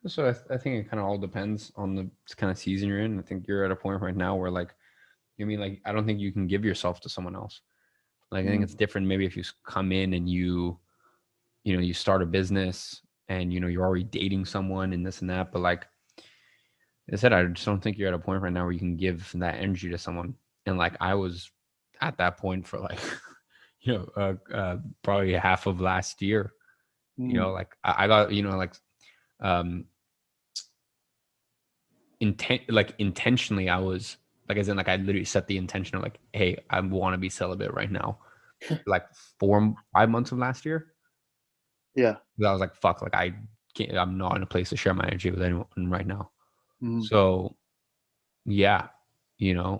So I think it kind of all depends on the kind of season you're in. I think you're at a point right now where like, you mean like, I don't think you can give yourself to someone else. Like, I think it's different. Maybe if you come in and you start a business and, you're already dating someone and this and that. But like I said, I just don't think you're at a point right now where you can give that energy to someone. And like, I was at that point for like, probably half of last year, like I got, intentionally, I was like, as in like, I literally set the intention of like, hey, I want to be celibate right now. Like 5 months of last year. Yeah. I was like, fuck, like I'm not in a place to share my energy with anyone right now. Mm. So yeah, the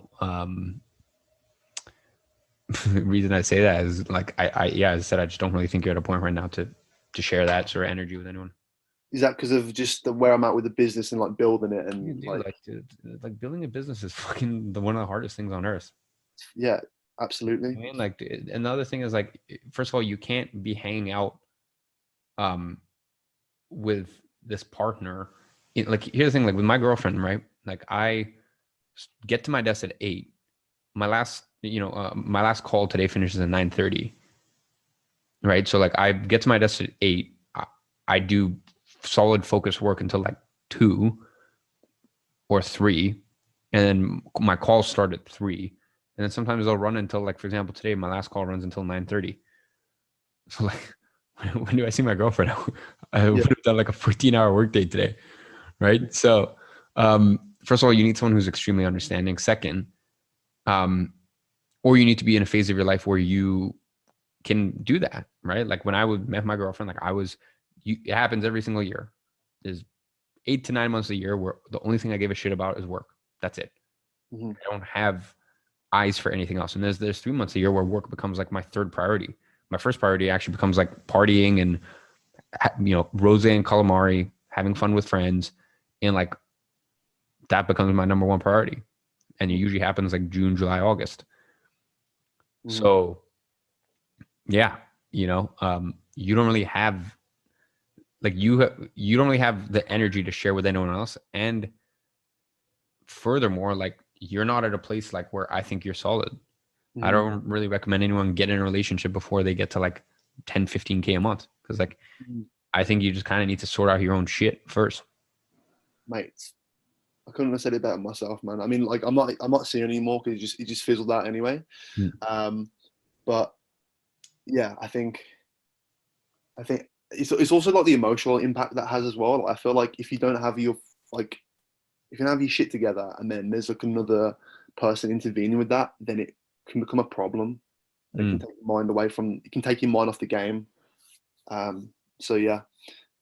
reason I say that is like, as I said, I just don't really think you're at a point right now to share that sort of energy with anyone. Is that because of just where I'm at with the business and like building it and Dude, like building a business is fucking one of the hardest things on earth. Yeah, absolutely. I mean, like, another thing is like, first of all, you can't be hanging out with this partner. Like, here's the thing, like with my girlfriend, right? Like, I get to my desk at 8. My last call today finishes at 9:30. Right. So like, I get to my desk at 8. I do solid focus work until like 2 or 3. And then my calls start at 3. And then sometimes they'll run until, like, for example, today, my last call runs until 9:30. So like, when do I see my girlfriend? I would have done like a 14-hour workday today. Right. So first of all, you need someone who's extremely understanding. Second, or you need to be in a phase of your life where you can do that. Right. Like when I met my girlfriend, like it happens every single year. There's 8 to 9 months a year where the only thing I give a shit about is work. That's it. Mm-hmm. I don't have eyes for anything else. And there's 3 months a year where work becomes like my third priority. My first priority actually becomes like partying and, rosé and calamari, having fun with friends. And like, that becomes my number one priority. And it usually happens like June, July, August. Mm-hmm. So yeah, you don't really have, like, you don't really have the energy to share with anyone else. And furthermore, like, you're not at a place like where I think you're solid. Mm-hmm. I don't really recommend anyone get in a relationship before they get to like 10, 15K a month. Cause like, I think you just kind of need to sort out your own shit first. Mate, I couldn't have said it better myself, man. I mean, like, I'm not seeing anymore because it just fizzled out anyway. But yeah, I think it's also like the emotional impact that has as well. Like, I feel like if you don't have your shit together and then there's like another person intervening with that, then it can become a problem. It can take your mind away from. It can take your mind off the game. So yeah,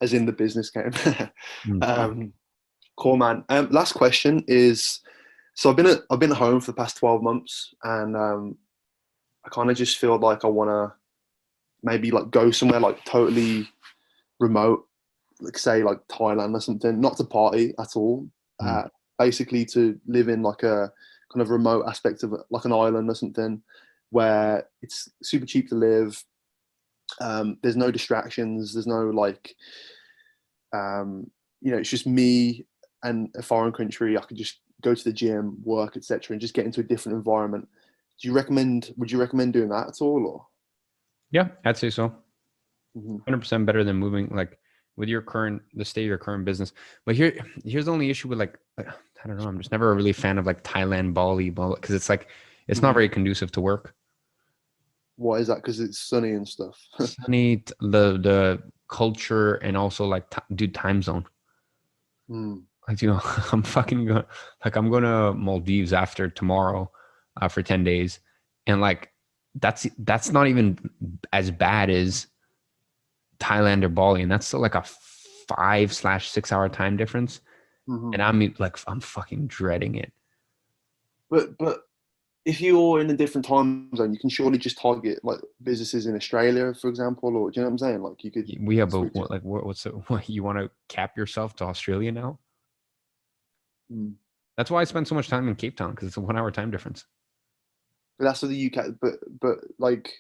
as in the business game. Cool, man. Last question is, so I've been at home for the past 12 months, and I kind of just feel like I want to maybe like go somewhere like totally remote, like say like Thailand or something, not to party at all. Basically to live in like a kind of remote aspect of like an island or something where it's super cheap to live. There's no distractions. There's no like, it's just me and a foreign country. I could just go to the gym, work, etc., and just get into a different environment. Would you recommend doing that at all? Or? Yeah, I'd say so. 100% better than moving like with the state of your current business. But here's the only issue with like, I don't know. I'm just never really a fan of like Thailand, Bali, because it's like, it's not very conducive to work. Why is that? Because it's sunny and stuff. Sunny, the culture, and also like, time zone. Like, I'm fucking going, like, I'm going to Maldives after tomorrow for 10 days. And like, that's not even as bad as Thailand or Bali. And that's still like a 5/6 hour time difference. And I'm fucking dreading it. But if you're in a different time zone, you can surely just target like businesses in Australia, for example, or do you know what I'm saying? Like you could. But what you want to cap yourself to Australia now? That's why I spend so much time in Cape Town, because it's a 1 hour time difference. But that's for the UK. But like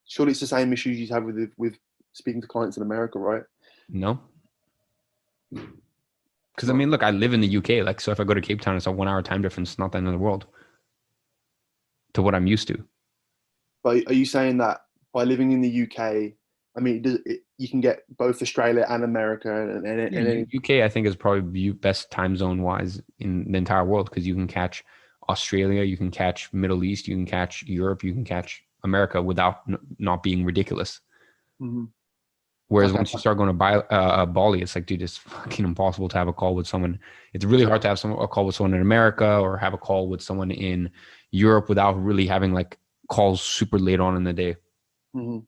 Surely it's the same issues you have with speaking to clients in America, right? No. Because I mean, look, I live in the UK. Like, so if I go to Cape Town, it's a 1 hour time difference. It's not the end of the world to what I'm used to. But are you saying that by living in the UK, I mean, you can get both Australia and America and UK, I think, is probably best time zone wise in the entire world, because you can catch Australia, you can catch Middle East, you can catch Europe, you can catch America without not being ridiculous. Mm-hmm. Whereas once you start going to Bali, it's like, dude, it's fucking impossible to have a call with someone. It's really hard to have a call with someone in America or have a call with someone in Europe without really having like calls super late on in the day. Mm-hmm.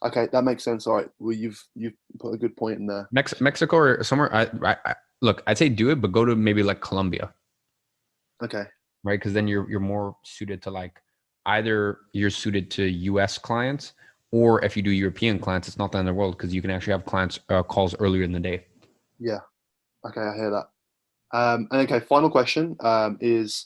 Okay, that makes sense. All right, well, you've put a good point in there. Mexico or somewhere. Look, I'd say do it, but go to maybe like Colombia. Okay. Right, because then you're more suited to like, either you're suited to U.S. clients, or if you do European clients, it's not the end of the world, because you can actually have clients calls earlier in the day. Yeah. Okay, I hear that. And okay, final question is,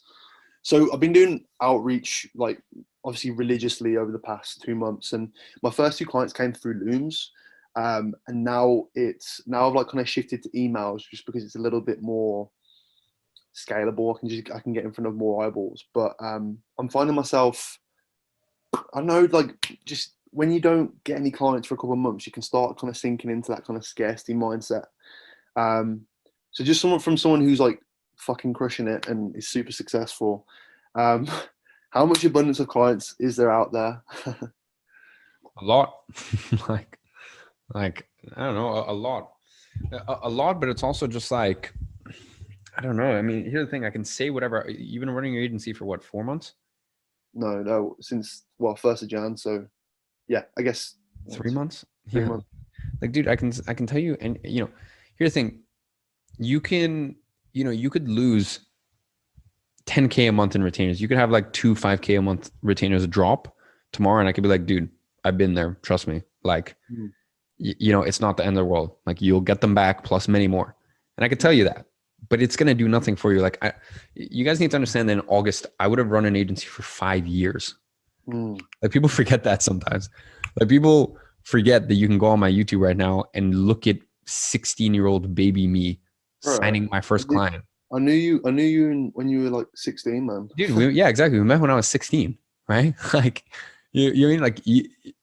so I've been doing outreach like obviously religiously over the past 2 months, and my first 2 clients came through Looms, and now I've like kind of shifted to emails just because it's a little bit more scalable. I can get in front of more eyeballs, but I'm finding myself, I know, like, just when you don't get any clients for a couple of months, you can start kind of sinking into that kind of scarcity mindset. So just someone who's like fucking crushing it and is super successful. How much abundance of clients is there out there? A lot. like I don't know, a lot. A lot, but it's also just like, I don't know. I mean, here's the thing. I can say whatever. You've been running your agency for what, 4 months? No, since 1st of Jan. So yeah, I guess 3 months. 3 months. Like, dude, I can tell you, and here's the thing. You could lose 10K a month in retainers. You could have like 5K a month retainers drop tomorrow, and I could be like, dude, I've been there. Trust me. Like, it's not the end of the world. Like, you'll get them back plus many more. And I could tell you that, but it's going to do nothing for you. Like, you guys need to understand that in August, I would have run an agency for 5 years. Like, people forget that sometimes. Like, people forget that you can go on my YouTube right now and look at 16-year-old baby me signing my first client. I knew you when you were like 16, man. Dude, yeah, exactly. We met when I was 16, right? Like, you mean like,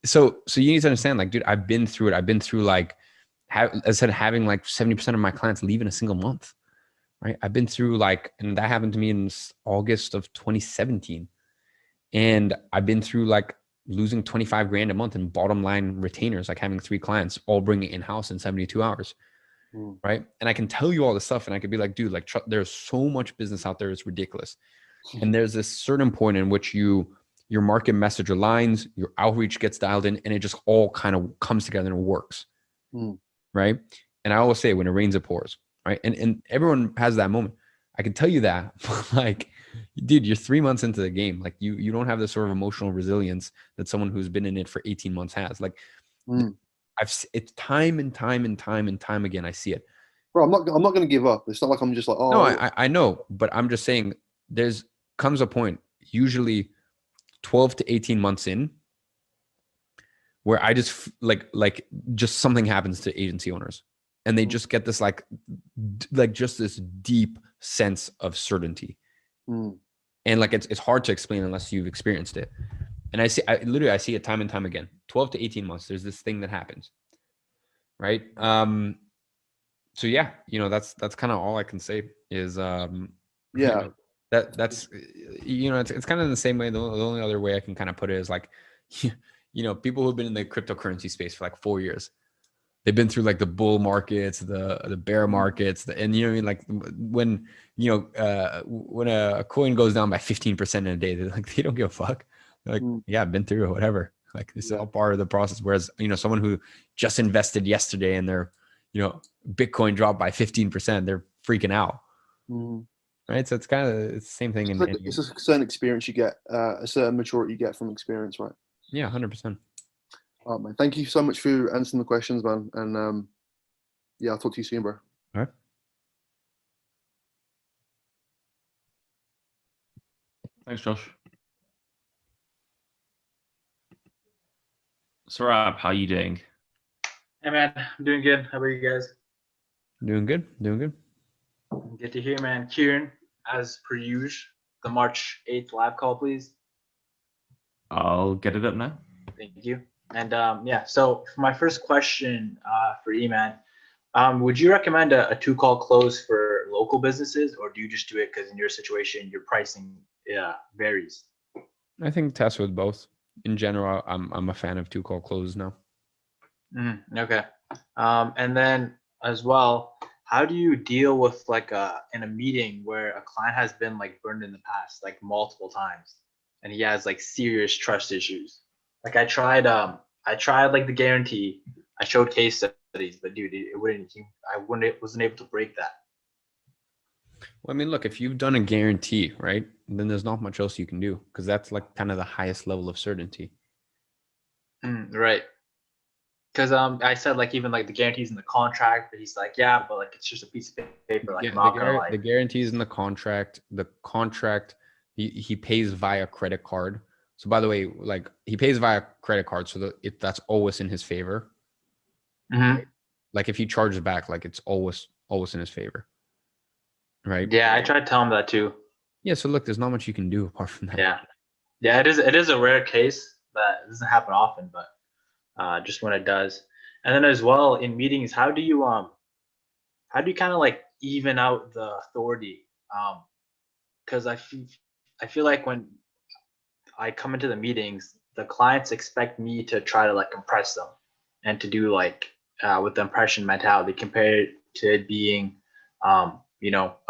so you need to understand, like, dude, I've been through it. I've been through like, as I said, having like 70% of my clients leave in a single month, right? I've been through like, and that happened to me in August of 2017. And I've been through like losing 25 grand a month in bottom line retainers, like having 3 clients all bring it in-house in 72 hours. Right. And I can tell you all this stuff, and I could be like, dude, like, there's so much business out there. It's ridiculous. And there's this certain point in which your market message aligns, your outreach gets dialed in, and it just all kind of comes together and works. Right. And I always say, when it rains, it pours. Right. And everyone has that moment. I can tell you that, like, dude, you're 3 months into the game. Like, you don't have the sort of emotional resilience that someone who's been in it for 18 months has. Like, it's time and time again. I see it. Bro, I'm not going to give up. It's not like I'm just like, oh. No, I know, but I'm just saying, comes a point, usually 12 to 18 months in, where I just like just something happens to agency owners, and they just get this like just this deep sense of certainty. And like, it's hard to explain unless you've experienced it. And I see it time and time again. 12 to 18 months, there's this thing that happens, right? So yeah, that's kind of all I can say is, that's it's kind of in the same way. The only other way I can kind of put it is like, people who've been in the cryptocurrency space for like 4 years, they've been through like the bull markets, the bear markets, and you know what I mean? Like, when a coin goes down by 15% in a day, they don't give a fuck. They're like, yeah, I've been through it, whatever. Like, this is all part of the process. Whereas, someone who just invested yesterday and their, Bitcoin dropped by 15%, they're freaking out. Right. So it's kind of the same thing. It's a certain experience you get, a certain maturity you get from experience, right? Yeah, 100%. All right, man. Thank you so much for answering the questions, man. And yeah, I'll talk to you soon, bro. All right. Thanks, Josh. Saurabh, how you doing? Hey man, I'm doing good. How about you guys? Doing good. Doing good. Good to hear, man. Kieran, as per usual, the March 8th lab call, please. I'll get it up now. Thank you. And yeah, so for my first question for Eman, would you recommend a two-call close for local businesses, or do you just do it because in your situation, your pricing varies? I think test with both. In general, I'm a fan of 2-call closes now. Okay. And then as well, how do you deal with like in a meeting where a client has been like burned in the past, like multiple times, and he has like serious trust issues? Like I tried like the guarantee. I showed case studies, but dude, wasn't able to break that. Well, I mean, look, if you've done a guarantee, right, then there's not much else you can do because that's like kind of the highest level of certainty. Right. Because I said like even like the guarantees in the contract, but he's like, yeah, but like it's just a piece of paper. Like Yeah, I'm not gonna like. the guarantees in the contract. The contract, he pays via credit card. So by the way, like he pays via credit card, so that's always in his favor. Like if he charges back, like it's always in his favor, right? Yeah, I tried to tell him that too. Yeah. So look, there's not much you can do apart from that. Yeah, it is a rare case that doesn't happen often, but just when it does. And then as well in meetings, how do you kind of like even out the authority? Because I feel like when I come into the meetings, the clients expect me to try to like impress them and to do like with the impression mentality compared to it being a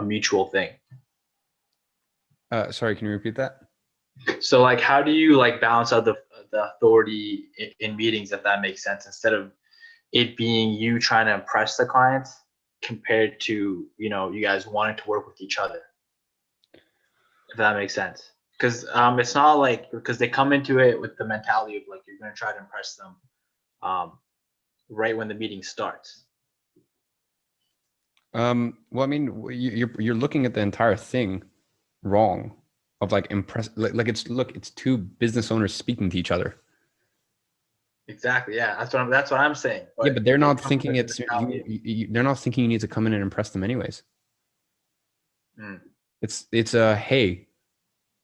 mutual thing. Sorry, can you repeat that? So like how do you like balance out the authority in meetings, if that makes sense, instead of it being you trying to impress the clients compared to you guys wanting to work with each other, if that makes sense? Because it's not like because they come into it with the mentality of like you're going to try to impress them right when the meeting starts. Well, I mean, you're looking at the entire thing wrong. Of like impress, like it's two business owners speaking to each other. Exactly. Yeah, that's what I'm saying. Yeah, but they're not thinking they're not thinking you need to come in and impress them anyways. It's a hey,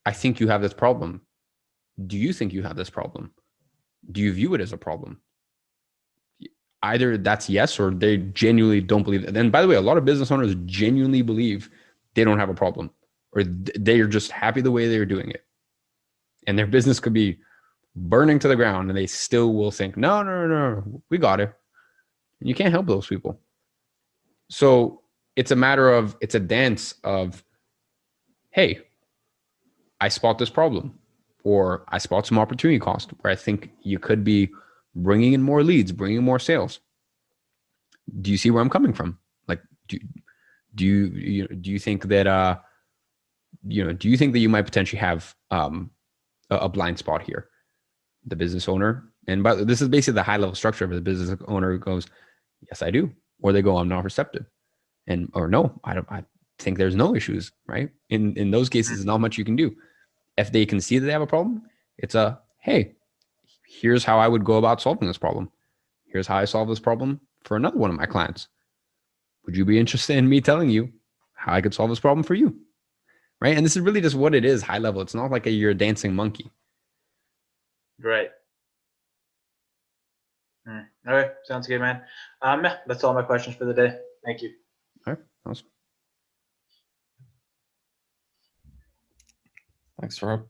I think you have this problem. Do you think you have this problem? Do you view it as a problem? Either that's yes, or they genuinely don't believe it. And by the way, a lot of business owners genuinely believe they don't have a problem, or they are just happy the way they're doing it. And their business could be burning to the ground and they still will think, no, we got it. And you can't help those people. So it's a dance of, hey, I spot this problem, or I spot some opportunity cost where I think you could be bringing in more leads, bringing in more sales. Do you see where I'm coming from? Like, do you think that, do you think that you might potentially have a blind spot here? The business owner, but this is basically the high level structure of the business owner goes, yes, I do. Or they go, I'm not receptive. Or no, I think there's no issues, right? In those cases, there's not much you can do. If they can see that they have a problem, it's hey, here's how I would go about solving this problem. Here's how I solve this problem for another one of my clients. Would you be interested in me telling you how I could solve this problem for you? Right. And this is really just what it is, high level. It's not like you're a dancing monkey. Right. All right. Sounds good, man. That's all my questions for the day. Thank you. All right. Awesome. Thanks, Rob.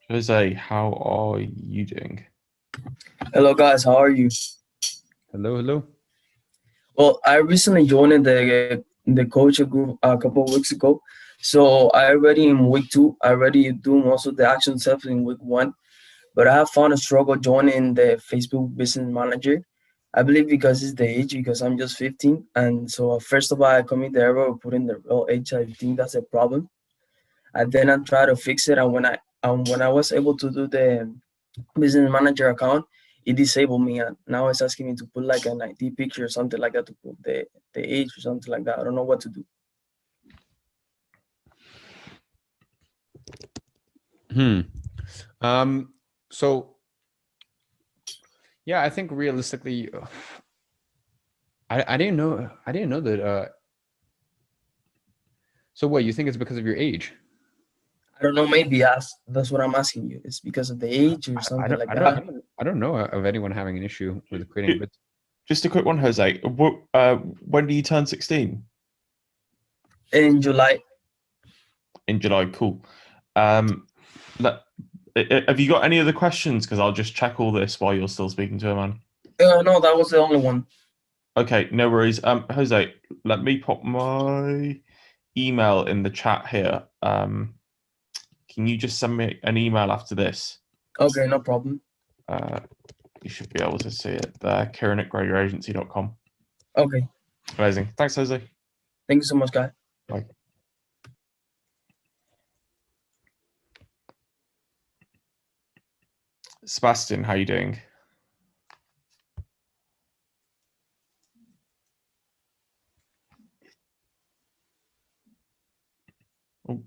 Jose, how are you doing? Hello, guys. How are you? Hello. Well, I recently joined the coaching group a couple of weeks ago. So I already in week 2, I already do most of the action steps in week 1, but I have found a struggle joining the Facebook Business Manager. I believe because it's the age, because I'm just 15. And so first of all, I commit the error of putting the real age. I think that's a problem. And then I try to fix it. And when I was able to do the Business Manager account, it disabled me. And now it's asking me to put like an ID picture or something like that to put the age or something like that. I don't know what to do. So yeah, I think realistically, I didn't know that. So what, you think it's because of your age? I don't know. Maybe that's what I'm asking you. It's because of the age or something like that. I don't know of anyone having an issue with creating a bit. Just a quick one, Jose. When do you turn 16? In July. In July, cool. Have you got any other questions? Because I'll just check all this while you're still speaking to a man. No, that was the only one. Okay, no worries. Jose, let me pop my email in the chat here. Can you just send me an email after this? Okay, no problem. You should be able to see it there. Kieran@graderagency.com. Okay. Amazing. Thanks, Jose. Thank you so much, guy. Bye. Sebastian, how you doing? Oh.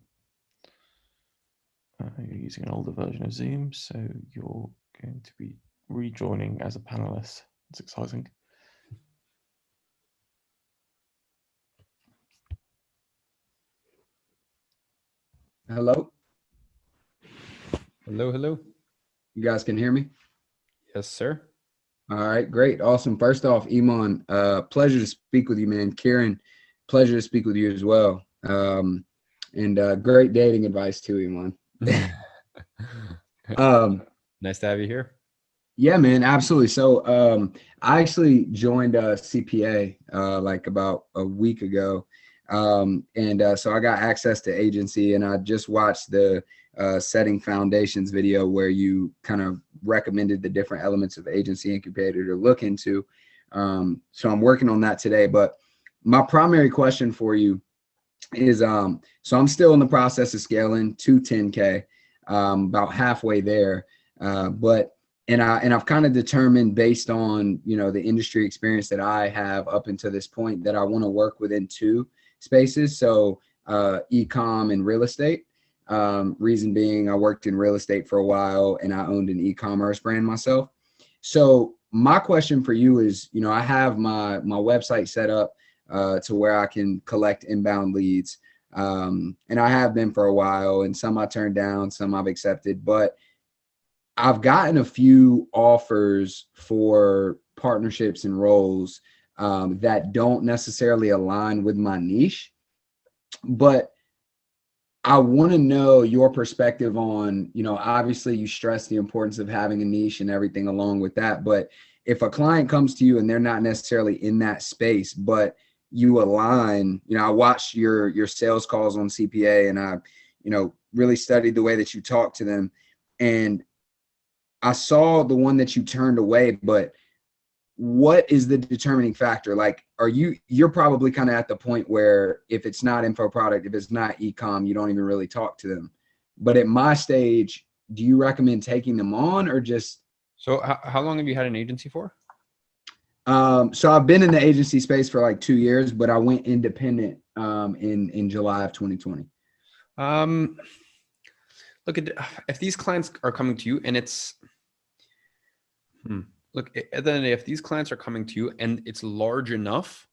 You're using an older version of Zoom, so you're going to be rejoining as a panelist. It's exciting. Hello. Hello. You guys can hear me? Yes, sir. All right, great. Awesome. First off, Iman, pleasure to speak with you, man. Kieran, pleasure to speak with you as well. And great dating advice too, Iman. Nice to have you here. Yeah, man, absolutely. So I actually joined CPA like about a week ago. So I got access to agency, and I just watched the Setting Foundations video where you kind of recommended the different elements of agency incubator to look into. So I'm working on that today. But my primary question for you is, so I'm still in the process of scaling to 10K, about halfway there. And I've kind of determined based on, the industry experience that I have up until this point that I want to work within two spaces. So e-com and real estate. Reason being, I worked in real estate for a while and I owned an e-commerce brand myself. So my question for you is, I have my website set up to where I can collect inbound leads. And I have been for a while, and some I turned down, some I've accepted, but I've gotten a few offers for partnerships and roles that don't necessarily align with my niche, but I want to know your perspective on, obviously you stress the importance of having a niche and everything along with that. But if a client comes to you and they're not necessarily in that space, but you align, I watched your sales calls on CPA, and I, really studied the way that you talk to them. And I saw the one that you turned away, but what is the determining factor? Like, you're probably kind of at the point where if it's not info product, if it's not e-com, you don't even really talk to them. But at my stage, do you recommend taking them on or just? So how long have you had an agency for? So I've been in the agency space for like 2 years, but I went independent in July of 2020. Look, if these clients are coming to you and it's, look, at the end of the day, if these clients are coming to you and it's large enough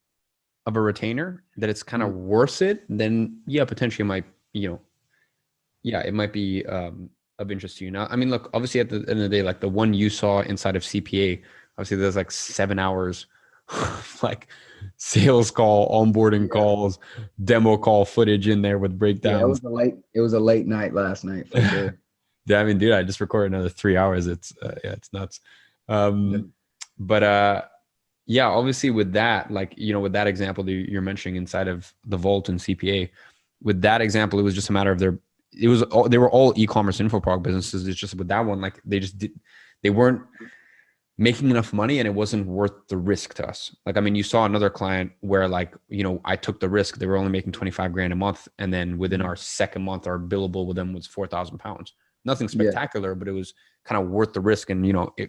of a retainer that it's kind of worth it, then yeah, potentially it might, it might be of interest to you. Now, I mean, look, obviously at the end of the day, like the one you saw inside of CPA, obviously there's like 7 hours, like sales call, onboarding calls, demo call footage in there with breakdowns. Yeah, it was a late night last night for sure. Yeah, I mean, dude, I just recorded another 3 hours. It's it's nuts. But obviously with that, like, with that example that you're mentioning inside of the Vault and CPA, with that example, it was just a matter of they were all e-commerce info product businesses. It's just with that one, like they weren't making enough money and it wasn't worth the risk to us. Like, I mean, you saw another client where like, I took the risk. They were only making 25 grand a month. And then within our second month, our billable with them was 4,000 pounds. Nothing spectacular, but it was kind of worth the risk. And,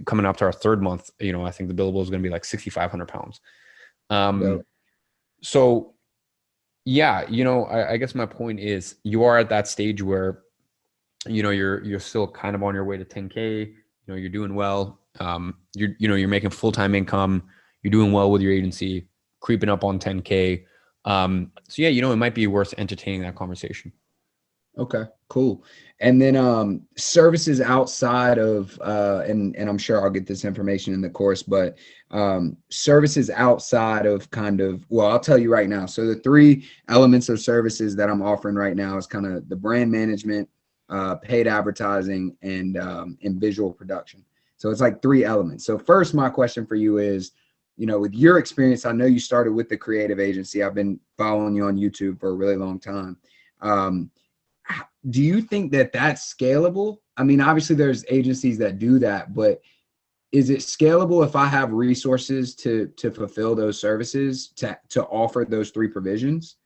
coming up to our third month, I think the billable is going to be like 6,500 pounds. So yeah, I guess my point is you are at that stage where you know, you're still kind of on your way to 10K, you know, you're doing well. You're making full-time income, you're doing well with your agency, creeping up on 10K. So yeah, you know, it might be worth entertaining that conversation. Okay, cool. And then services outside of and I'm sure I'll get this information in the course, but services outside of kind of, well, I'll tell you right now. So the 3 elements of services that I'm offering right now is kind of the brand management, paid advertising, and visual production. So it's like 3 elements. So first, my question for you is, you know, with your experience, I know you started with the creative agency. I've been following you on YouTube for a really long time. Do you think that that's scalable? I mean, obviously there's agencies that do that, but is it scalable if I have resources to fulfill those services, to offer those 3 provisions?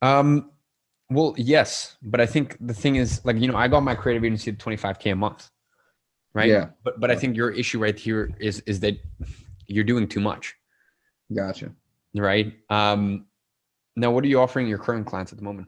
Well, yes, but I think the thing is, like, you know, I got my creative agency at 25K a month, right? Yeah. But I think your issue right here is that you're doing too much. Gotcha. Right. Now, what are you offering your current clients at the moment?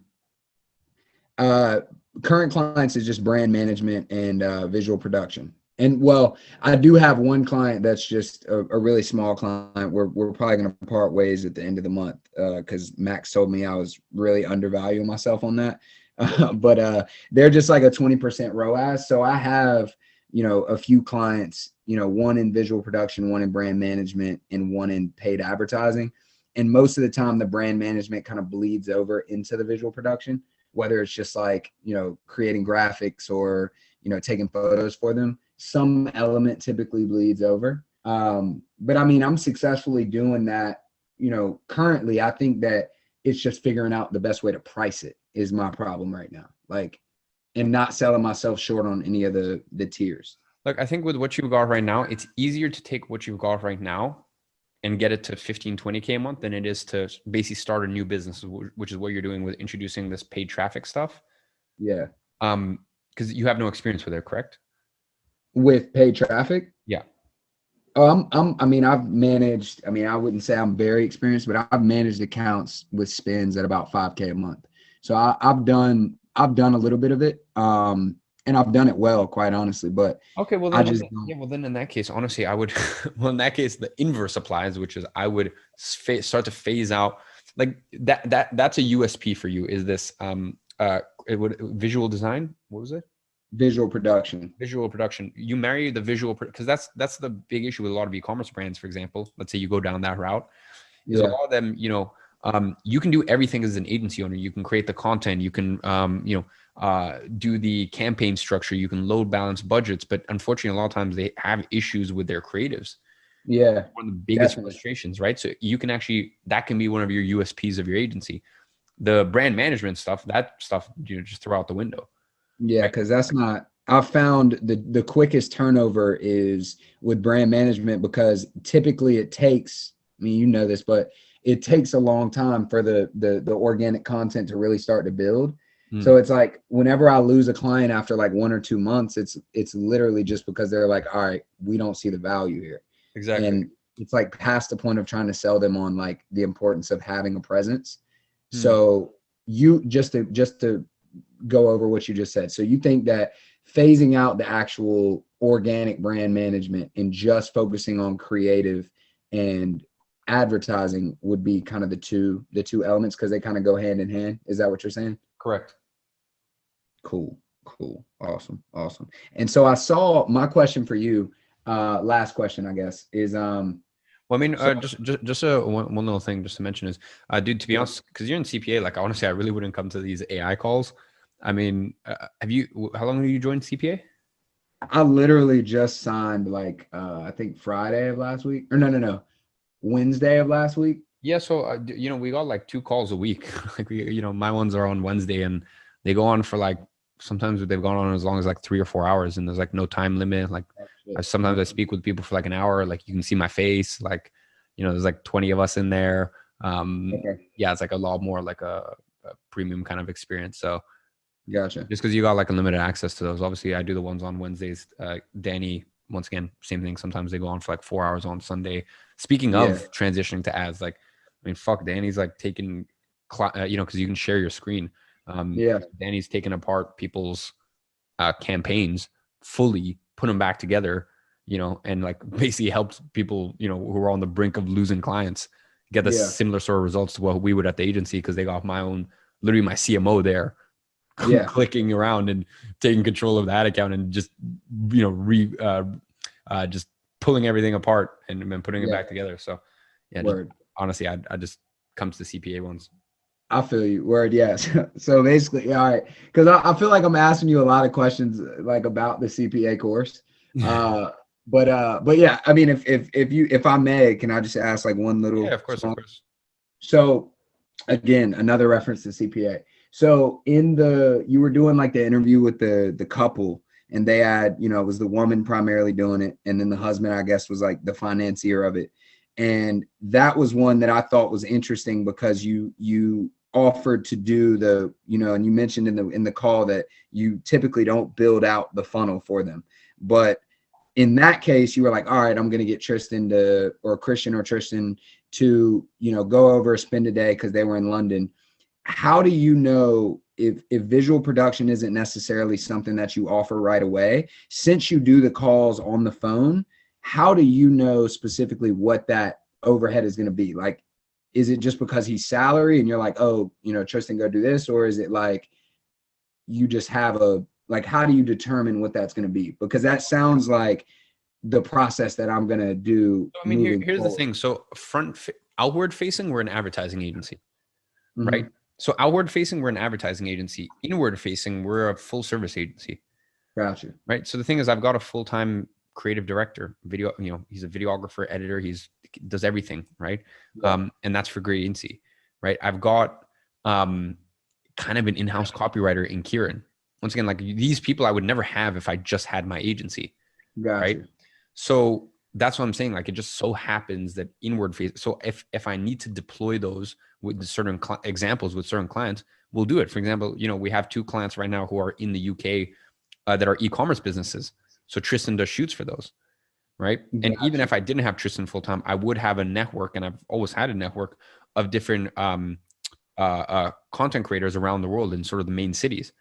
Current clients is just brand management and visual production. And well, I do have one client that's just a really small client. We're probably going to part ways at the end of the month because Max told me I was really undervaluing myself on that. But they're just like a 20% ROAS. So I have, you know, a few clients, you know, one in visual production, one in brand management, and one in paid advertising. And most of the time, the brand management kind of bleeds over into the visual production, whether it's just like, you know, creating graphics or, you know, taking photos for them. Some element typically bleeds over. But I mean, I'm successfully doing that, you know, currently. I think that it's just figuring out the best way to price it is my problem right now. Like, and not selling myself short on any of the tiers. Look, I think with what you've got right now, it's easier to take what you've got right now and get it to 15, 20K a month than it is to basically start a new business, which is what you're doing with introducing this paid traffic stuff. Yeah. Because you have no experience with it, correct? With paid traffic? Yeah. I mean, I've managed, I mean, I wouldn't say I'm very experienced, but I've managed accounts with spends at about 5K a month. So I've done a little bit of it. And I've done it well, quite honestly, but okay, well, then, well, then in that case, honestly, I would, well, in that case, the inverse applies, which is I would start to phase out like that's a USP for you. Is this, visual design? What was it? Visual production. Visual production. You marry the visual, because that's the big issue with a lot of e-commerce brands, for example. Let's say you go down that route. Is a lot of them, you know, you can do everything as an agency owner. You can create the content. You can, do the campaign structure. You can load balance budgets. But unfortunately, a lot of times they have issues with their creatives. Yeah. One of the biggest frustrations, right? So you can actually, that can be one of your USPs of your agency. The brand management stuff, that stuff, you know, just throw out the window. Yeah, because that's not, I've found the quickest turnover is with brand management, because typically it takes, I mean, you know this, but it takes a long time for the organic content to really start to build. So it's like whenever I lose a client after like 1 or 2 months, it's literally just because they're like, all right, we don't see the value here. Exactly. And it's like past the point of trying to sell them on like the importance of having a presence. So you just to go over what you just said. So you think that phasing out the actual organic brand management and just focusing on creative and advertising would be kind of the two elements, because they kind of go hand in hand. Is that what you're saying? Correct. Cool. Awesome. And so I saw, my question for you, last question, I guess, is well, I mean, just one little thing just to mention is, dude, to be honest, because you're in CPA, like honestly, I really wouldn't come to these AI calls. I mean, how long have you joined CPA? I literally just signed like, I think Friday of last week, or no, Wednesday of last week. Yeah. So, you know, we got like 2 calls a week. Like you know, my ones are on Wednesday and they go on for like, sometimes they've gone on as long as like 3 or 4 hours, and there's like no time limit. Like sometimes I speak with people for like an hour, like you can see my face, like, you know, there's like 20 of us in there. Yeah, it's like a lot more like a premium kind of experience. So gotcha. Just because you got like unlimited access to those. Obviously I do the ones on Wednesdays. Danny, once again, same thing. Sometimes they go on for like 4 hours on Sunday. Speaking of transitioning to ads, like, I mean, fuck, Danny's like taking, you know, because you can share your screen. Yeah. Danny's taken apart people's campaigns fully, put them back together, you know, and like basically helped people, you know, who are on the brink of losing clients get the Yeah. similar sort of results to what we would at the agency, because they got literally my CMO there Yeah. clicking around and taking control of that account and just, you know, just pulling everything apart and then putting it Yeah. back together. So yeah, Word. honestly, I just comes to CPA ones. I feel you. Word, yes. So basically, yeah, all right. Because I feel like I'm asking you a lot of questions like about the CPA course. But yeah, I mean, if I may, can I just ask like one little? Yeah, of course, of course. So again, another reference to CPA. So you were doing like the interview with the couple, and they had, you know, it was the woman primarily doing it, and then the husband, I guess, was like the financier of it. And that was one that I thought was interesting because you offered to do the, you know, and you mentioned in the call that you typically don't build out the funnel for them. But in that case, you were like, all right, I'm going to get Christian or Tristan to, you know, go over, spend a day, because they were in London. How do you know if visual production isn't necessarily something that you offer right away? Since you do the calls on the phone, how do you know specifically what that overhead is going to be? Like, is it just because he's salary and you're like, oh, you know, Tristan, go do this? Or is it like you just have how do you determine what that's going to be? Because that sounds like the process that I'm going to do. I mean, here's the thing. So outward facing, we're an advertising agency, right? So outward facing, we're an advertising agency. Inward facing, we're a full service agency. Gotcha. Right. So the thing is, I've got a full-time creative director, video, you know, he's a videographer, editor, does everything, right? Yeah. And that's for Great Agency, right? I've got kind of an in-house copywriter in Kieran. Once again, like these people I would never have if I just had my agency. Gotcha. Right. So that's what I'm saying. Like, it just so happens that inward face. So if I need to deploy those with certain examples with certain clients, we'll do it. For example, you know, we have 2 clients right now who are in the UK that are e-commerce businesses. So Tristan does shoots for those, right? Gotcha. And even if I didn't have Tristan full time, I would have a network, and I've always had a network of different content creators around the world in sort of the main cities.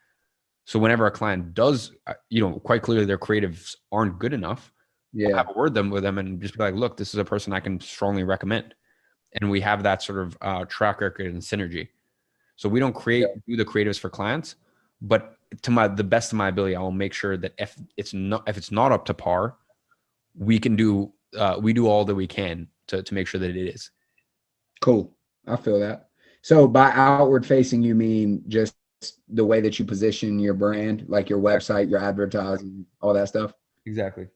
So whenever a client does, you know, quite clearly their creatives aren't good enough, I'll have a word with them and just be like, look, this is a person I can strongly recommend. And we have that sort of track record and synergy. So we don't do the creatives for clients, but to the best of my ability, I will make sure that if it's not up to par, we do all that we can to make sure that it is. Cool. I feel that. So by outward facing, you mean just the way that you position your brand, like your website, your advertising, all that stuff? Exactly.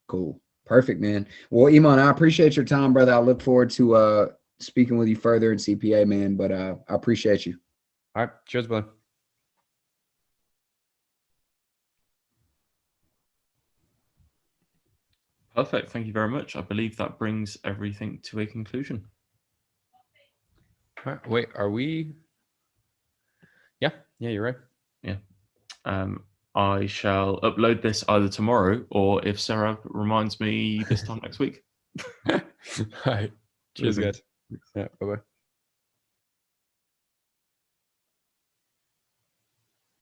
Cool. Perfect, man. Well, Iman, I appreciate your time, brother. I look forward to speaking with you further in CPA, man, but I appreciate you. All right. Cheers, brother. Perfect. Thank you very much. I believe that brings everything to a conclusion. All right. Wait, are we? Yeah, you're right. Yeah. I shall upload this either tomorrow or if Sarah reminds me this time next week. All right. Cheers, guys. Yeah. Bye-bye.